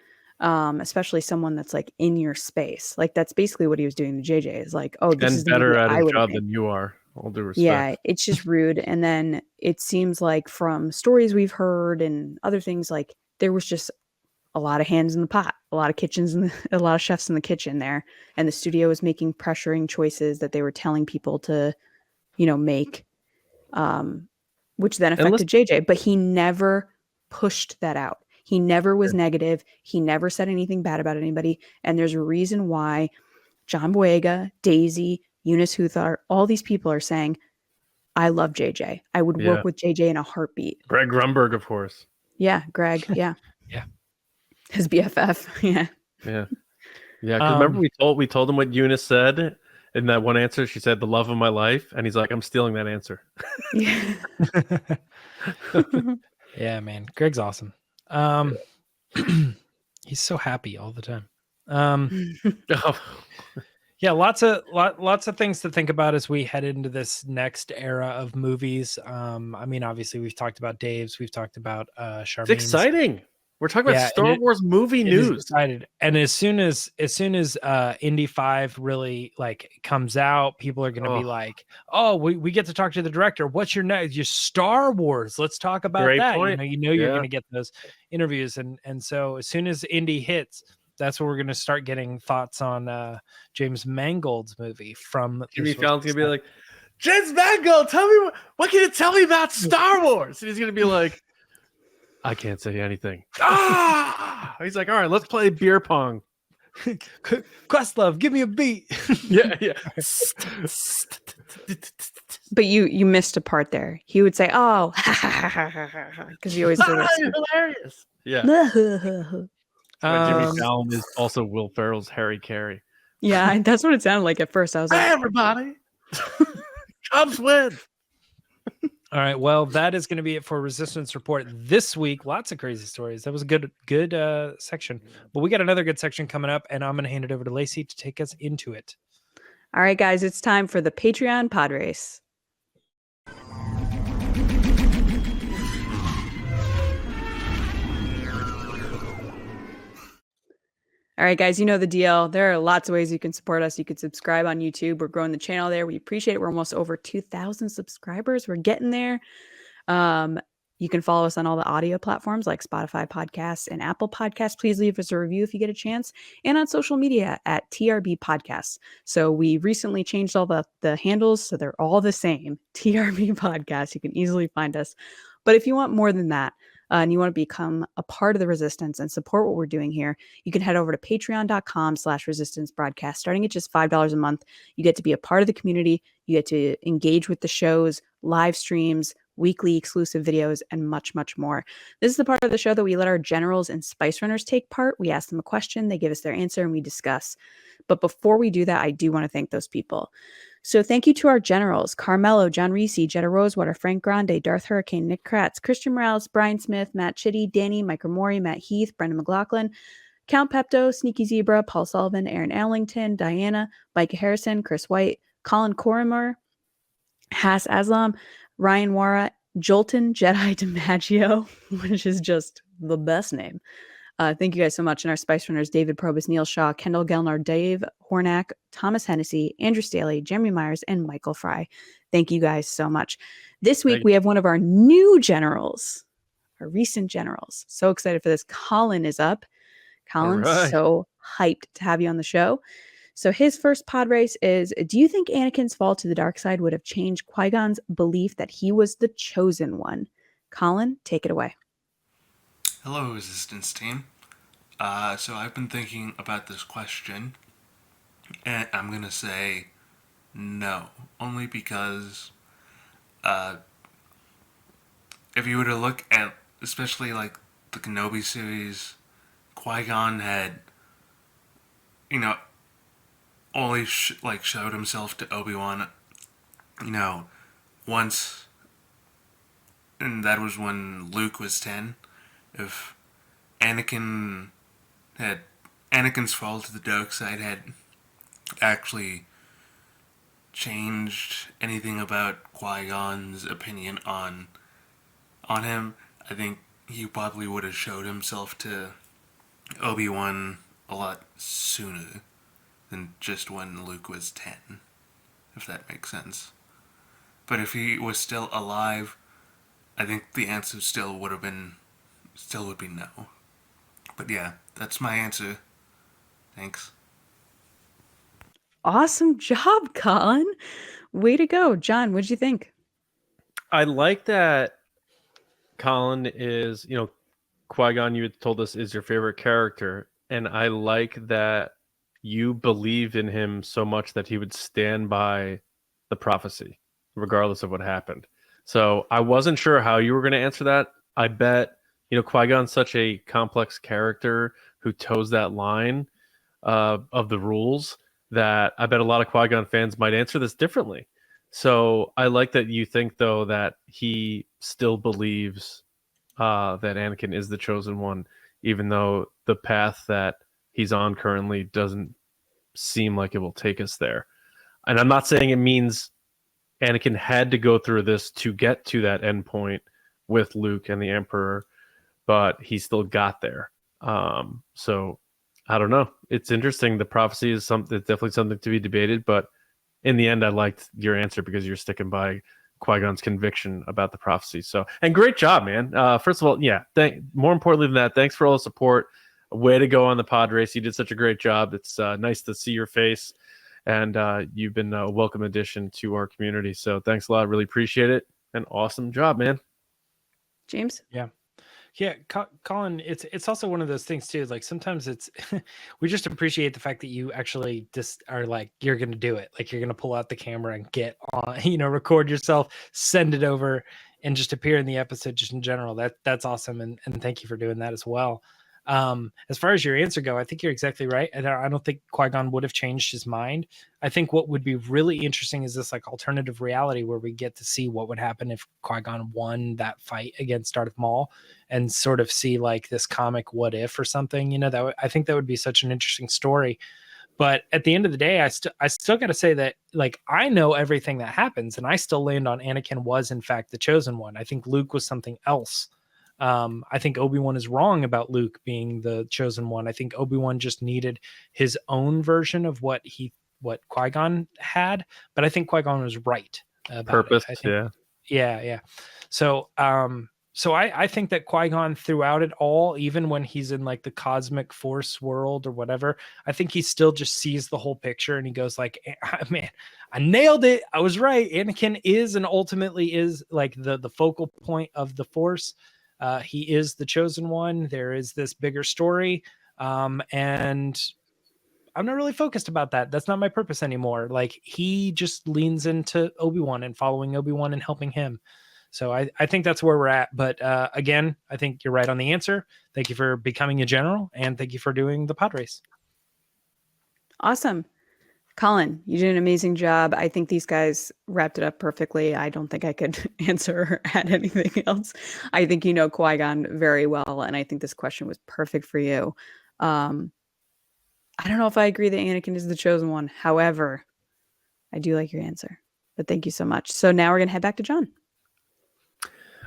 Especially someone that's like in your space. Like, that's basically what he was doing to JJ, is like, "Oh, this is better at his job than you are." All due respect. Yeah, it's just rude. And then it seems like from stories we've heard and other things, like there was just a lot of hands in the pot, a lot of kitchens and a lot of chefs in the kitchen there, and the studio was making pressuring choices that they were telling people to, you know, make, which then affected JJ. But he never pushed that out. He never was negative. He never said anything bad about anybody. And there's a reason why John Boyega, Daisy, Eunice Huthar, all these people are saying, "I love JJ. I would work with JJ in a heartbeat." Greg Grunberg, of course. Yeah, Greg. Yeah. Yeah. His BFF. Yeah. Yeah. Yeah. Because remember we told him what Eunice said in that one answer. She said, "The love of my life," and he's like, "I'm stealing that answer." Yeah. Yeah, man. Greg's awesome. He's so happy all the time. Yeah, lots of things to think about as we head into this next era of movies. I mean, obviously we've talked about Dave's, we've talked about Sharmeen's. It's exciting. We're talking about Star Wars movie news. Excited. And as soon as Indy 5 really like comes out, people are going to be like, "Oh, we get to talk to the director. What's your next? Your Star Wars. Let's talk about that." Point. You know you're going to get those interviews, and so as soon as Indy hits, that's where we're going to start getting thoughts on James Mangold's movie from. Jimmy Fallon's going to be like, James Mangold, tell me what can you tell me about Star Wars? And he's gonna be like, I can't say anything. He's like, all right, let's play beer pong. Questlove, give me a beat. Yeah. But you missed a part there. He would say, "Oh," because he always did hilarious. Yeah. this. But Jimmy Fallon is also Will Ferrell's Harry Carey. Yeah, that's what it sounded like at first. I was like, Hey, everybody. Cubs win. All right. Well, that is going to be it for Resistance Report this week. Lots of crazy stories. That was a good section. But we got another good section coming up, and I'm going to hand it over to Lacey to take us into it. all right, guys, it's time for the Patreon pod race. All right, guys, you know the deal. There are lots of ways you can support us. You can subscribe on YouTube. We're growing the channel there. We appreciate it. We're almost over 2,000 subscribers. We're getting there. You can follow us on all the audio platforms like Spotify Podcasts and Apple Podcasts. Please leave us a review if you get a chance. And on social media at TRB Podcasts. So we recently changed all the handles, so they're all the same. TRB Podcasts. You can easily find us. But if you want more than that, and you want to become a part of the Resistance and support what we're doing here, you can head over to patreon.com/resistance broadcast. Starting at just $5 a month, you get to be a part of the community. You get to engage with the shows, live streams, weekly exclusive videos, and much, much more. This is the part of the show that we let our generals and spice runners take part. We ask them a question, they give us their answer, and we discuss. But before we do that, I do want to thank those people. So thank you to our generals: Carmelo, John RISI, Jetta Rosewater, Frank Grande, Darth Hurricane, Nick Kratz, Christian Morales, Brian Smith, Matt Chitty, Danny, Mike Mori, Matt Heath, Brendan McLaughlin, Count Pepto, Sneaky Zebra, Paul Sullivan, Aaron Allington, Diana, Mike Harrison, Chris White, Colin Cormier, Haas Aslam, Ryan WAARA, Jolton Jedi DiMaggio, which is just the best name. Thank you guys so much. And our Spice Runners: David Probus, Neil Shaw, Kendall GELNER, Dave HORNAK, Thomas Hennessy, Andrew Staley, Jeremy Myers, and Michael Fry. Thank you guys so much. This week, we have one of our new generals, our recent generals. So excited for this. Colin is up. Colin's so hyped to have you on the show. So his first pod race is, do you think Anakin's fall to the dark side would have changed Qui-Gon's belief that he was the chosen one? Colin, take it away. Hello, Resistance team. So I've been thinking about this question, and I'm gonna say no, only because if you were to look at, especially like the Kenobi series, Qui-Gon had, only showed himself to Obi-Wan, once, and that was when Luke was 10. If Anakin's fall to the dark side had actually changed anything about Qui-Gon's opinion on him, I think he probably would have showed himself to Obi-Wan a lot sooner than just when Luke was 10, if that makes sense. But if he was still alive, I think the answer still would be no. But yeah, that's my answer. Thanks. Awesome job, Colin. Way to go. John, what'd you think? I like that Colin is, Qui-Gon, you had told us, is your favorite character. And I like that you believe in him so much that he would stand by the prophecy, regardless of what happened. So I wasn't sure how you were going to answer that. I bet, Qui-Gon's such a complex character who toes that line of the rules that I bet a lot of Qui-Gon fans might answer this differently. So I like that you think, though, that he still believes that Anakin is the chosen one, even though the path that he's on currently doesn't seem like it will take us there. And I'm not saying it means Anakin had to go through this to get to that end point with Luke and the Emperor, but he still got there. So I don't know. It's interesting. The prophecy is something, it's definitely something to be debated, but in the end, I liked your answer because you're sticking by Qui-Gon's conviction about the prophecy. So, and great job, man. First of all, yeah, more importantly than that, thanks for all the support. Way to go on the pod race. You did such a great job. It's nice to see your face and you've been a welcome addition to our community. So thanks a lot. Really appreciate it. And awesome job, man. James? Yeah, Colin, it's also one of those things too. Like sometimes it's we just appreciate the fact that you actually just are like you're gonna do it. Like you're gonna pull out the camera and get on, record yourself, send it over, and just appear in the episode just in general. That's awesome, and thank you for doing that as well. As far as your answer go, I think you're exactly right. And I don't think Qui-Gon would have changed his mind. I think what would be really interesting is this like alternative reality where we get to see what would happen if Qui-Gon won that fight against Darth Maul, and sort of see like this comic what if or something. I think that would be such an interesting story. But at the end of the day, I still got to say that like I know everything that happens, and I still land on Anakin was in fact the chosen one. I think Luke was something else. I think Obi-Wan is wrong about Luke being the chosen one. I think Obi-Wan just needed his own version of what Qui-Gon had, but I think Qui-Gon was right about Purpose, it. Yeah. So I think that Qui-Gon throughout it all, even when he's in like the cosmic force world or whatever, I think he still just sees the whole picture and he goes like, man, I nailed it. I was right. Anakin is and ultimately is like the focal point of the force. He is the chosen one. There is this bigger story. And I'm not really focused about that. That's not my purpose anymore. Like he just leans into Obi-Wan and following Obi-Wan and helping him. So I think that's where we're at. But again, I think you're right on the answer. Thank you for becoming a general, and thank you for doing the pod race. Awesome. Colin, you did an amazing job. I think these guys wrapped it up perfectly. I don't think I could answer or add anything else. I think you know Qui-Gon very well, and I think this question was perfect for you. I don't know if I agree that Anakin is the chosen one. However, I do like your answer. But thank you so much. So now we're going to head back to John.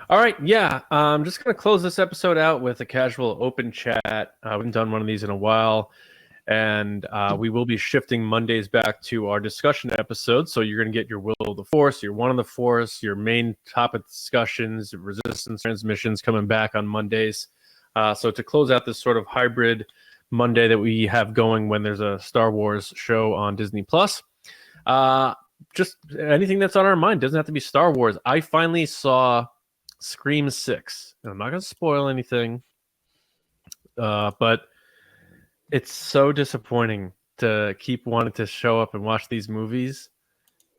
All right, yeah. I'm just going to close this episode out with a casual open chat. We haven't done one of these in a while. And we will be shifting Mondays back to our discussion episodes. So you're going to get your Will of the Force, your One of the Force, your main topic discussions, resistance transmissions coming back on Mondays. So to close out this sort of hybrid Monday that we have going when there's a Star Wars show on Disney Plus, just anything that's on our mind. Doesn't have to be Star Wars. I finally saw Scream 6. And I'm not going to spoil anything, but it's so disappointing to keep wanting to show up and watch these movies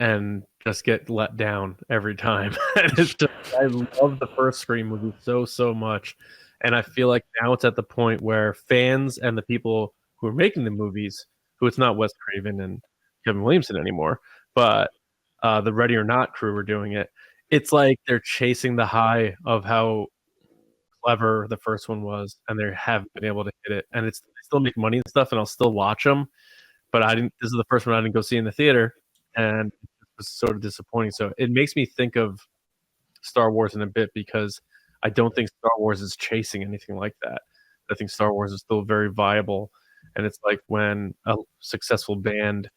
and just get let down every time. It's just, I love the first Scream movie so much. And I feel like now it's at the point where fans and the people who are making the movies, who it's not Wes Craven and Kevin Williamson anymore, but the Ready or Not crew are doing it. It's like they're chasing the high of how clever the first one was, and they haven't been able to hit it. And they still make money and stuff, and I'll still watch them. But this is the first one I didn't go see in the theater, and it was sort of disappointing. So it makes me think of Star Wars in a bit, because I don't think Star Wars is chasing anything like that. I think Star Wars is still very viable, and it's like when a successful band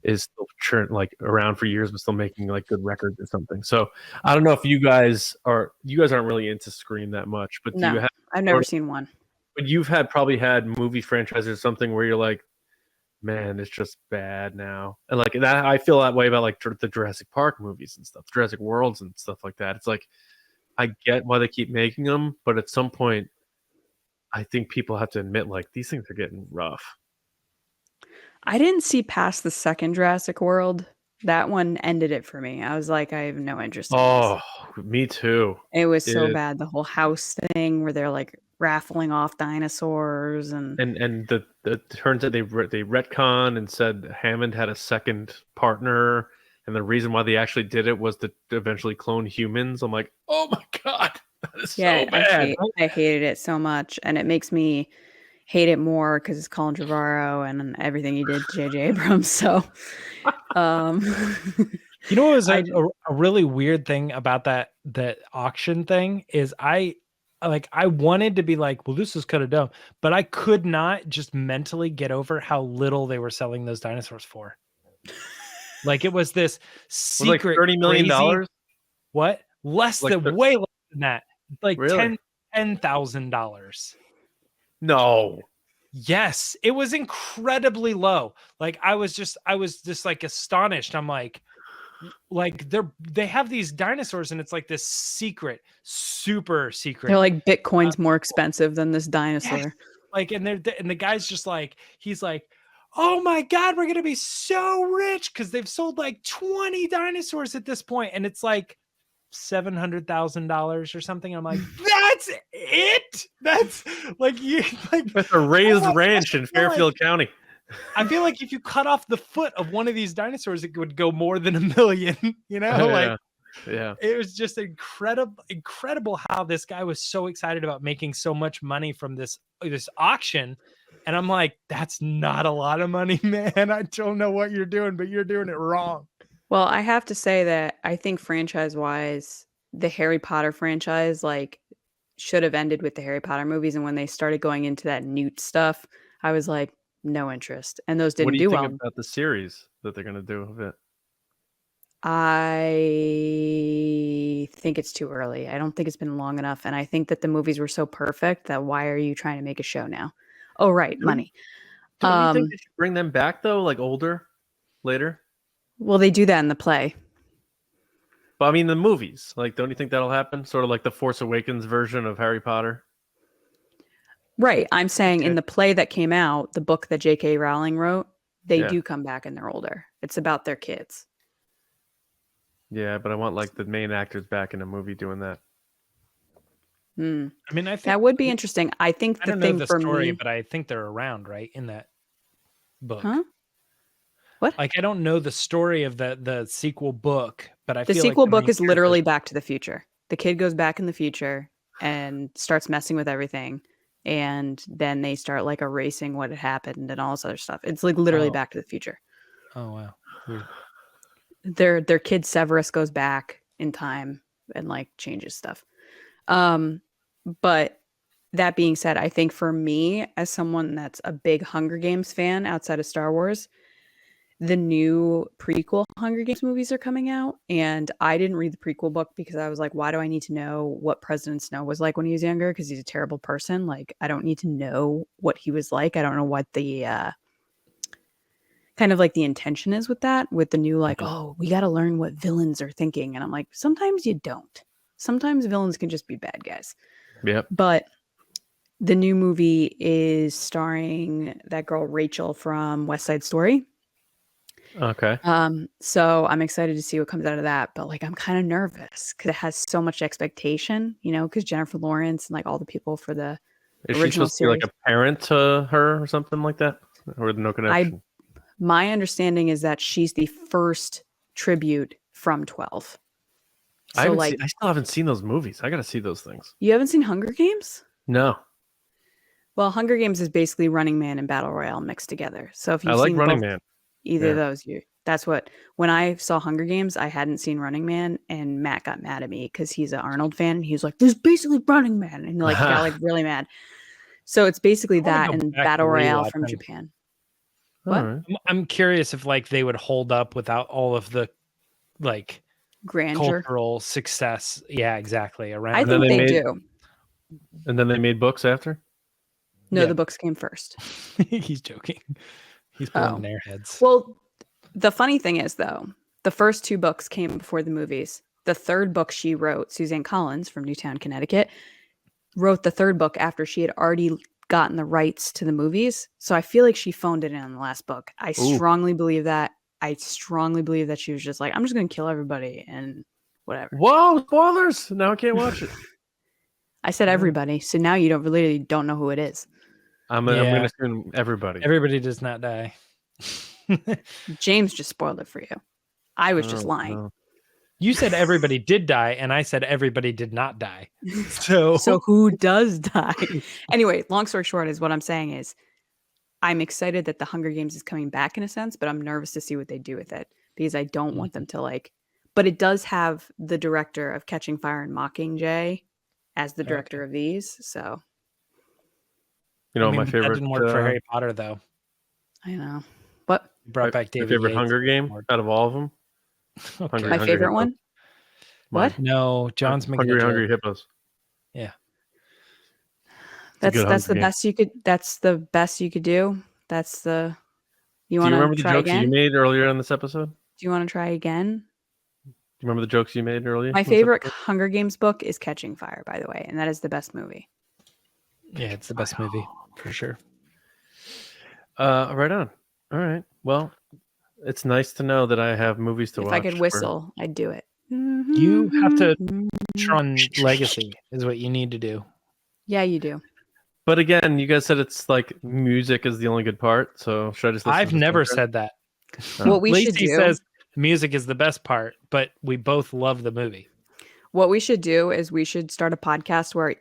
is still around for years but still making like good records or something. So I don't know if you guys aren't really into Scream that much, but No, I've never seen one. But you've probably had movie franchises or something where you're like, man, it's just bad now. And like that, I feel that way about like the Jurassic Park movies and stuff, Jurassic Worlds and stuff like that. It's like, I get why they keep making them, but at some point I think people have to admit like these things are getting rough. I didn't see past the second Jurassic World. That one ended it for me. I was like, I have no interest in this. Me too. It was so bad. The whole house thing where they're like raffling off dinosaurs and the turns out they retconned and said Hammond had a second partner, and the reason why they actually did it was to eventually clone humans. I'm like, oh my god, that is so bad. I hated it so much, and it makes me hate it more because it's Colin Trevorrow and everything he did to J.J. Abrams. So, you know what was a really weird thing about that auction thing is I wanted to be like, well, this is kind of dumb, but I could not just mentally get over how little they were selling those dinosaurs for. Like it was this secret like $30 million. Crazy, what? Less than way less than that. Like really? $10,000. No. Yes, it was incredibly low. Like I was just like astonished. I'm like they have these dinosaurs and it's like this secret, super secret. They're like Bitcoin's more expensive than this dinosaur. Yes. Like, and the guy's just like, he's like, oh my God, we're gonna be so rich because they've sold like 20 dinosaurs at this point, and it's like $700,000 or something. I'm like, that's it. That's like you like With a raised ranch in Fairfield County. I feel like if you cut off the foot of one of these dinosaurs, it would go more than $1 million. You know, like yeah, it was just incredible how this guy was so excited about making so much money from this auction. And I'm like, that's not a lot of money, man. I don't know what you're doing, but you're doing it wrong. Well, I have to say that I think franchise-wise, the Harry Potter franchise like should have ended with the Harry Potter movies. And when they started going into that Newt stuff, I was like, no interest. And those what didn't do you do think well. about the series that they're going to do of it? I think it's too early. I don't think it's been long enough. And I think that the movies were so perfect that why are you trying to make a show now? Oh, right. Money. Don't you think they should bring them back though, like older, later? Well, they do that in the play. But I mean, the movies. Like, don't you think that'll happen? Sort of like the Force Awakens version of Harry Potter. Right. I'm saying in the play that came out, the book that J.K. Rowling wrote, they do come back and they're older. It's about their kids. Yeah, but I want like the main actors back in a movie doing that. I mean, I think that would be interesting. I think the thing for me, but I think they're around, right, in that book. Huh? What? Like, I don't know the story of the sequel book, but I the feel sequel like book is literally Back to the Future. The kid goes back in the future and starts messing with everything, and then they start like erasing what had happened and all this other stuff. It's like literally Back to the Future. Oh wow. Weird. Their kid Severus goes back in time and like changes stuff. But that being said, I think for me, as someone that's a big Hunger Games fan outside of Star Wars, the new prequel Hunger Games movies are coming out. And I didn't read the prequel book because I was like, why do I need to know what President Snow was like when he was younger? Because he's a terrible person. Like, I don't need to know what he was like. I don't know what the kind of like the intention is with that, with the new, like, oh, we got to learn what villains are thinking. And I'm like, sometimes you don't. Sometimes villains can just be bad guys. Yep. But the new movie is starring that girl Rachel from West Side Story. Okay. So I'm excited to see what comes out of that. But like, I'm kind of nervous because it has so much expectation, you know, because Jennifer Lawrence and like all the people for the Is original she supposed series. to be like a parent to her or something like that? Or no connection? My understanding is that she's the first tribute from 12. So I still haven't seen those movies. I got to see those things. You haven't seen Hunger Games? No. Well, Hunger Games is basically Running Man and Battle Royale mixed together. So if you've I like seen Running both, Man. either of those, that's what, when I saw Hunger Games, I hadn't seen Running Man, and Matt got mad at me because he's an Arnold fan. And he was like, "This is basically Running Man," and like got like really mad. So it's basically that and Battle Royale from Japan. What? Right. I'm curious if like they would hold up without all of the like grandeur, cultural success. Yeah, exactly. Around. I think they do. And then they made books after? No, the books came first. He's joking. He's pulling their heads. Well, the funny thing is, though, the first two books came before the movies. The third book she wrote, Suzanne Collins from Newtown, Connecticut, wrote the third book after she had already gotten the rights to the movies. So I feel like she phoned it in on the last book. I strongly believe that. I strongly believe that she was just like, I'm just going to kill everybody and whatever. Whoa, spoilers! Now I can't watch it. I said everybody, so now you don't know who it is. I'm going to assume everybody. Everybody does not die. James just spoiled it for you. I was just lying. No. You said everybody did die, and I said everybody did not die. So who does die? Anyway, long story short is what I'm saying is I'm excited that the Hunger Games is coming back in a sense, but I'm nervous to see what they do with it because I don't want them to like, but it does have the director of Catching Fire and Mockingjay as the director of these. So, you know, my favorite. That didn't work for Harry Potter, though. I know. What? Brought back David. My favorite Yates. Hunger Game out of all of them. Okay. My favorite one? What? No, John's Hungry Hippos. Yeah. a good That's the Hunger Games. best you could. That's the best you could do. That's the. You Do you want remember to the try jokes again? you made earlier in this episode? Do Do you want to try again? you remember the jokes you made earlier? My in this favorite episode? Hunger Games book is Catching Fire, by the way, and that is the best movie. Yeah, it's the best movie for sure. Right on. All right. Well, it's nice to know that I have movies to If watch. I could whistle, I'd do it. You have to Tron Legacy is what you need to do. Yeah, you do. But again, you guys said it's like music is the only good part. So should I just? Listen I've to the never soundtrack? said that. What we should Lacey do. says music is the best part, but we both love the movie. What we should do is we should start a podcast where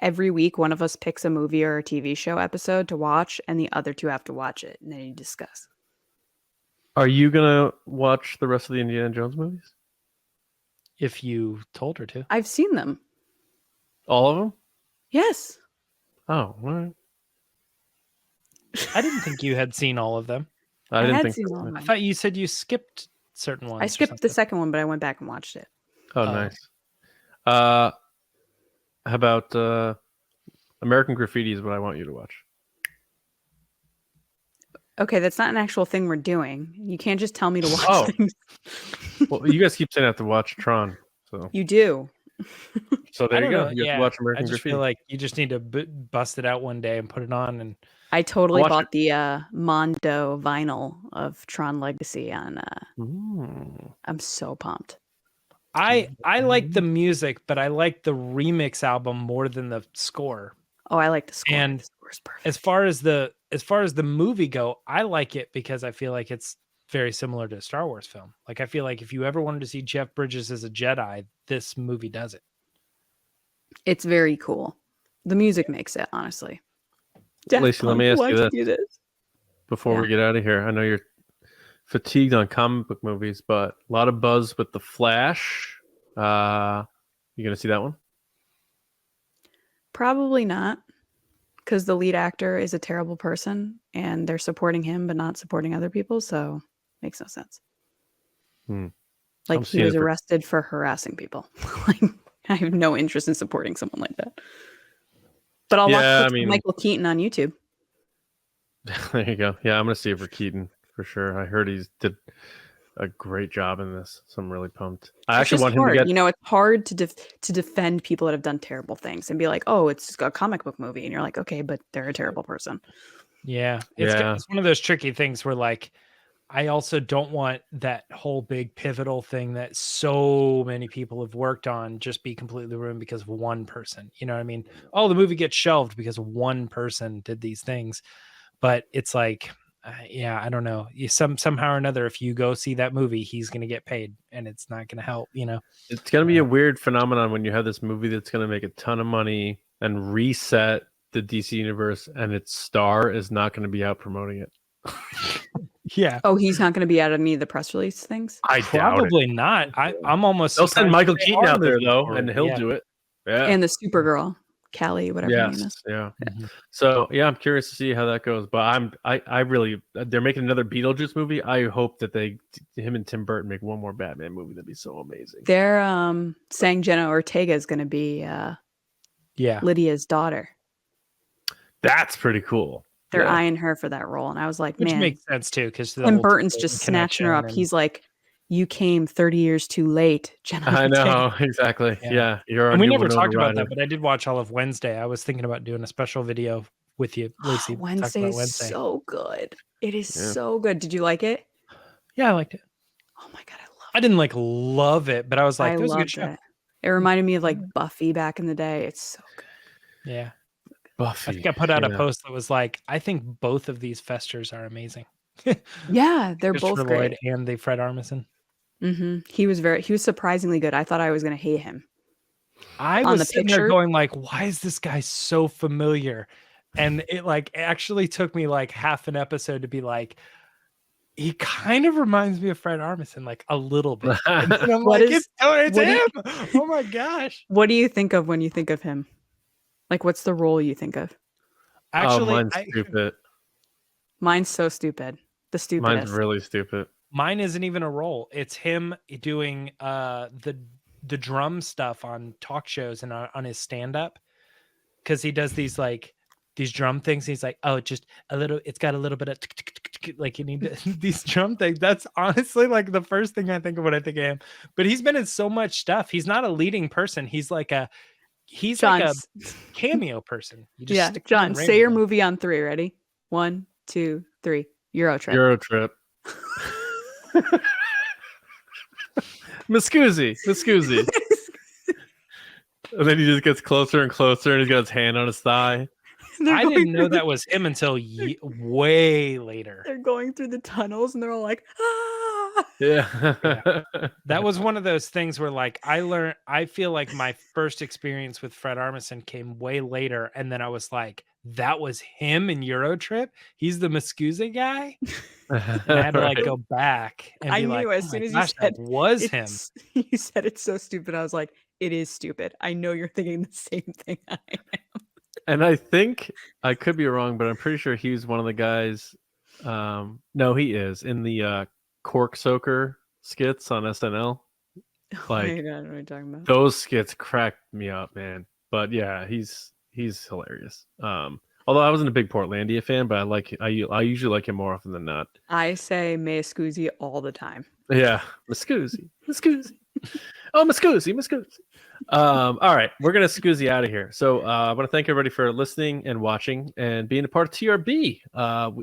every week one of us picks a movie or a TV show episode to watch, and the other two have to watch it, and then you discuss. Are you gonna watch the rest of the Indiana Jones movies? If you told her to. I've seen them. All of them? Yes. Oh, all right. I didn't think you had seen all of them. I didn't had think seen so. all of I them. thought you said you skipped certain ones. I or skipped the something. second one, but I went back and watched it. Oh, Oh. nice. How about American Graffiti is what I want you to watch. Okay, that's not an actual thing we're doing. You can't just tell me to watch Oh. things. Well, you guys keep saying I have to watch Tron, so You do. there I you don't go. know, You have yeah. to watch I American just Graffiti. feel like you just need to bust it out one day and put it on. And I totally Watch bought the Mondo vinyl of Tron Legacy on. Mm. I'm so pumped. I like the music, but I like the remix album more than the score. Oh, I like the score. And the score's perfect. As far as the movie go, I like it because I feel like it's very similar to a Star Wars film. Like I feel like if you ever wanted to see Jeff Bridges as a Jedi, this movie does it. It's very cool. The music makes it, honestly. Lacey, let me ask you this before Yeah. we get out of here. I know you're fatigued on comic book movies, but a lot of buzz with The Flash. You gonna see that one? Probably not, because the lead actor is a terrible person, and they're supporting him but not supporting other people. So makes no sense. I'm Like he seeing was it for- arrested for harassing people. Like I have no interest in supporting someone like that. But I'll watch Yeah, clips of Michael Keaton on YouTube. There you go. Yeah, I'm gonna see it for Keaton for sure. I heard he's did a great job in this, so I'm really pumped. I It's actually just want him to hard. get. You know, it's hard to defend people that have done terrible things and be like, oh, it's a comic book movie, and you're like, okay, but they're a terrible person. Yeah. Yeah. It's one of those tricky things where like I also don't want that whole big pivotal thing that so many people have worked on just be completely ruined because of one person. You know what I mean? Oh, the movie gets shelved because one person did these things. But it's like, yeah, I don't know. Somehow or another, if you go see that movie, he's going to get paid and it's not going to help, you know? It's gonna be a weird phenomenon when you have this movie that's gonna make a ton of money and reset the DC universe, and its star is not gonna be out promoting it. Yeah. Oh, he's not going to be at any of the press release things. I Probably not. I'm almost. They'll send surprised Michael they Keaton are out there moving though, forward. and he'll Yeah. do it. Yeah. And the Supergirl, Callie, whatever her name Yes. is. Yeah. Mhm. So yeah, I'm curious to see how that goes. But I really they're making another Beetlejuice movie. I hope that him and Tim Burton make one more Batman movie. That'd be so amazing. They're saying Jenna Ortega is going to be Yeah. Lydia's daughter. That's pretty cool. They're Yeah. eyeing her for that role, and I was like, Which man, makes sense too, because Tim Burton's just snatching her up. He's like, you came 30 years too late, Jenna. I Ortega." know exactly. Yeah. Yeah, you're. our And we new never Winona talked about Ryder. that, but I did watch all of Wednesday. I was thinking about doing a special video with you, Lacey. to talk Wednesday about is Wednesday. so good. It is Yeah. so good. Did you like it? Yeah, I liked it. Oh my god, I love I didn't like love it, but I was it. like, I "This is a good loved show." it. It reminded me of like Buffy back in the day. It's so good. Yeah, Buffy. I think I put out a yeah. post that was like, "I think both of these Festers are amazing." Yeah, they're both Christopher great. Lloyd and the Fred Armisen. He was surprisingly good. I thought I was going to hate him. I On was the sitting there picture? going like, "Why is this guy so familiar?" And it like actually took me like half an episode to be like, he kind of reminds me of Fred Armisen, like a little bit. And then I'm What like, is- it's what do you- him. Oh my gosh. What do you think of when you think of him? Like, what's the role you think of? Actually, mine's stupid. Mine's so stupid. The stupidest. Mine's really stupid. mine isn't even a role. It's him doing the drum stuff on talk shows and on his stand up, because he does these like these drum things. He's like, oh, just a little. It's got a little bit of like you need these drum things. That's honestly like the first thing I think of when I think of him. But he's been in so much stuff. He's not a leading person. He's like a cameo person. You just stick John, him say your randomly. movie on 3. Ready? 1, 2, 3. Euro Trip. Eurotrip. Muscoozy. And then he just gets closer and closer, and he's got his hand on his thigh. I didn't know that was him until way later. They're going through the tunnels, and they're all like, ah! Yeah. That was one of those things where like I feel like my first experience with Fred Armisen came way later, and then I was like, that was him in Eurotrip. He's the Muscoozy guy. And I had to like go back and I be knew like, as oh soon my as gosh, you said that was him. You said it's so stupid. I was like, it is stupid. I know you're thinking the same thing I am. And I think I could be wrong, but I'm pretty sure he's one of the guys. No, he is in the Cork Soaker skits on SNL. Like, Oh my God, what are you talking about? those skits cracked me up, man. But yeah, he's hilarious. Although I wasn't a big Portlandia fan, but I usually like him more often than not. I say May Scoozy all the time. Yeah, Muscoozy. Oh, Muscoozy. All right, we're gonna Scoozy out of here. So I want to thank everybody for listening and watching and being a part of TRB.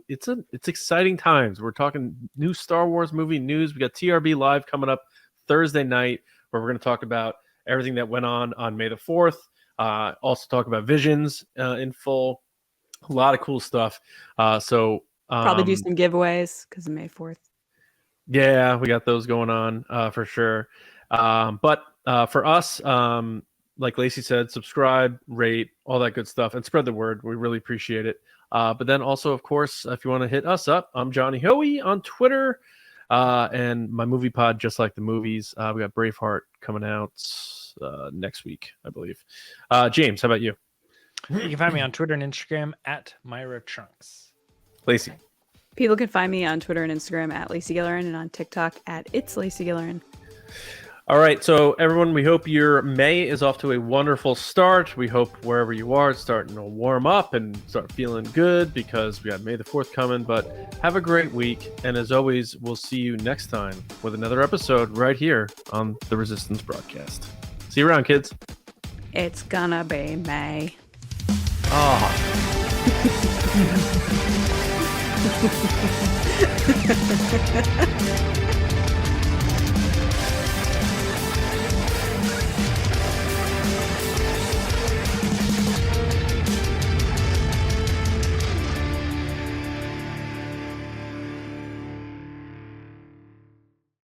It's exciting times. We're talking new Star Wars movie news. We got TRB live coming up Thursday night, where we're gonna talk about everything that went on May the 4th. Also talk about Visions in full. A lot of cool stuff. So Probably do some giveaways because of May 4th. yeah, we got those going on for sure. But for us, like Lacey said, subscribe, rate, all that good stuff, and spread the word. We really appreciate it. But then also, of course, if you want to hit us up, I'm Johnny Hoey on Twitter, and my movie pod, Just Like the Movies. We got Braveheart coming out next week, I believe. James, how about you? You can find me on Twitter and Instagram at Myra Trunks. Lacey. People can find me on Twitter and Instagram at Lacey Gilleran and on TikTok at It's Lacey Gilleran. All right, so everyone, we hope your May is off to a wonderful start. We hope wherever you are, it's starting to warm up and start feeling good because we got May the 4th coming. But have a great week. And as always, we'll see you next time with another episode right here on the Resistance broadcast. See you around, kids. It's gonna be May. Oh.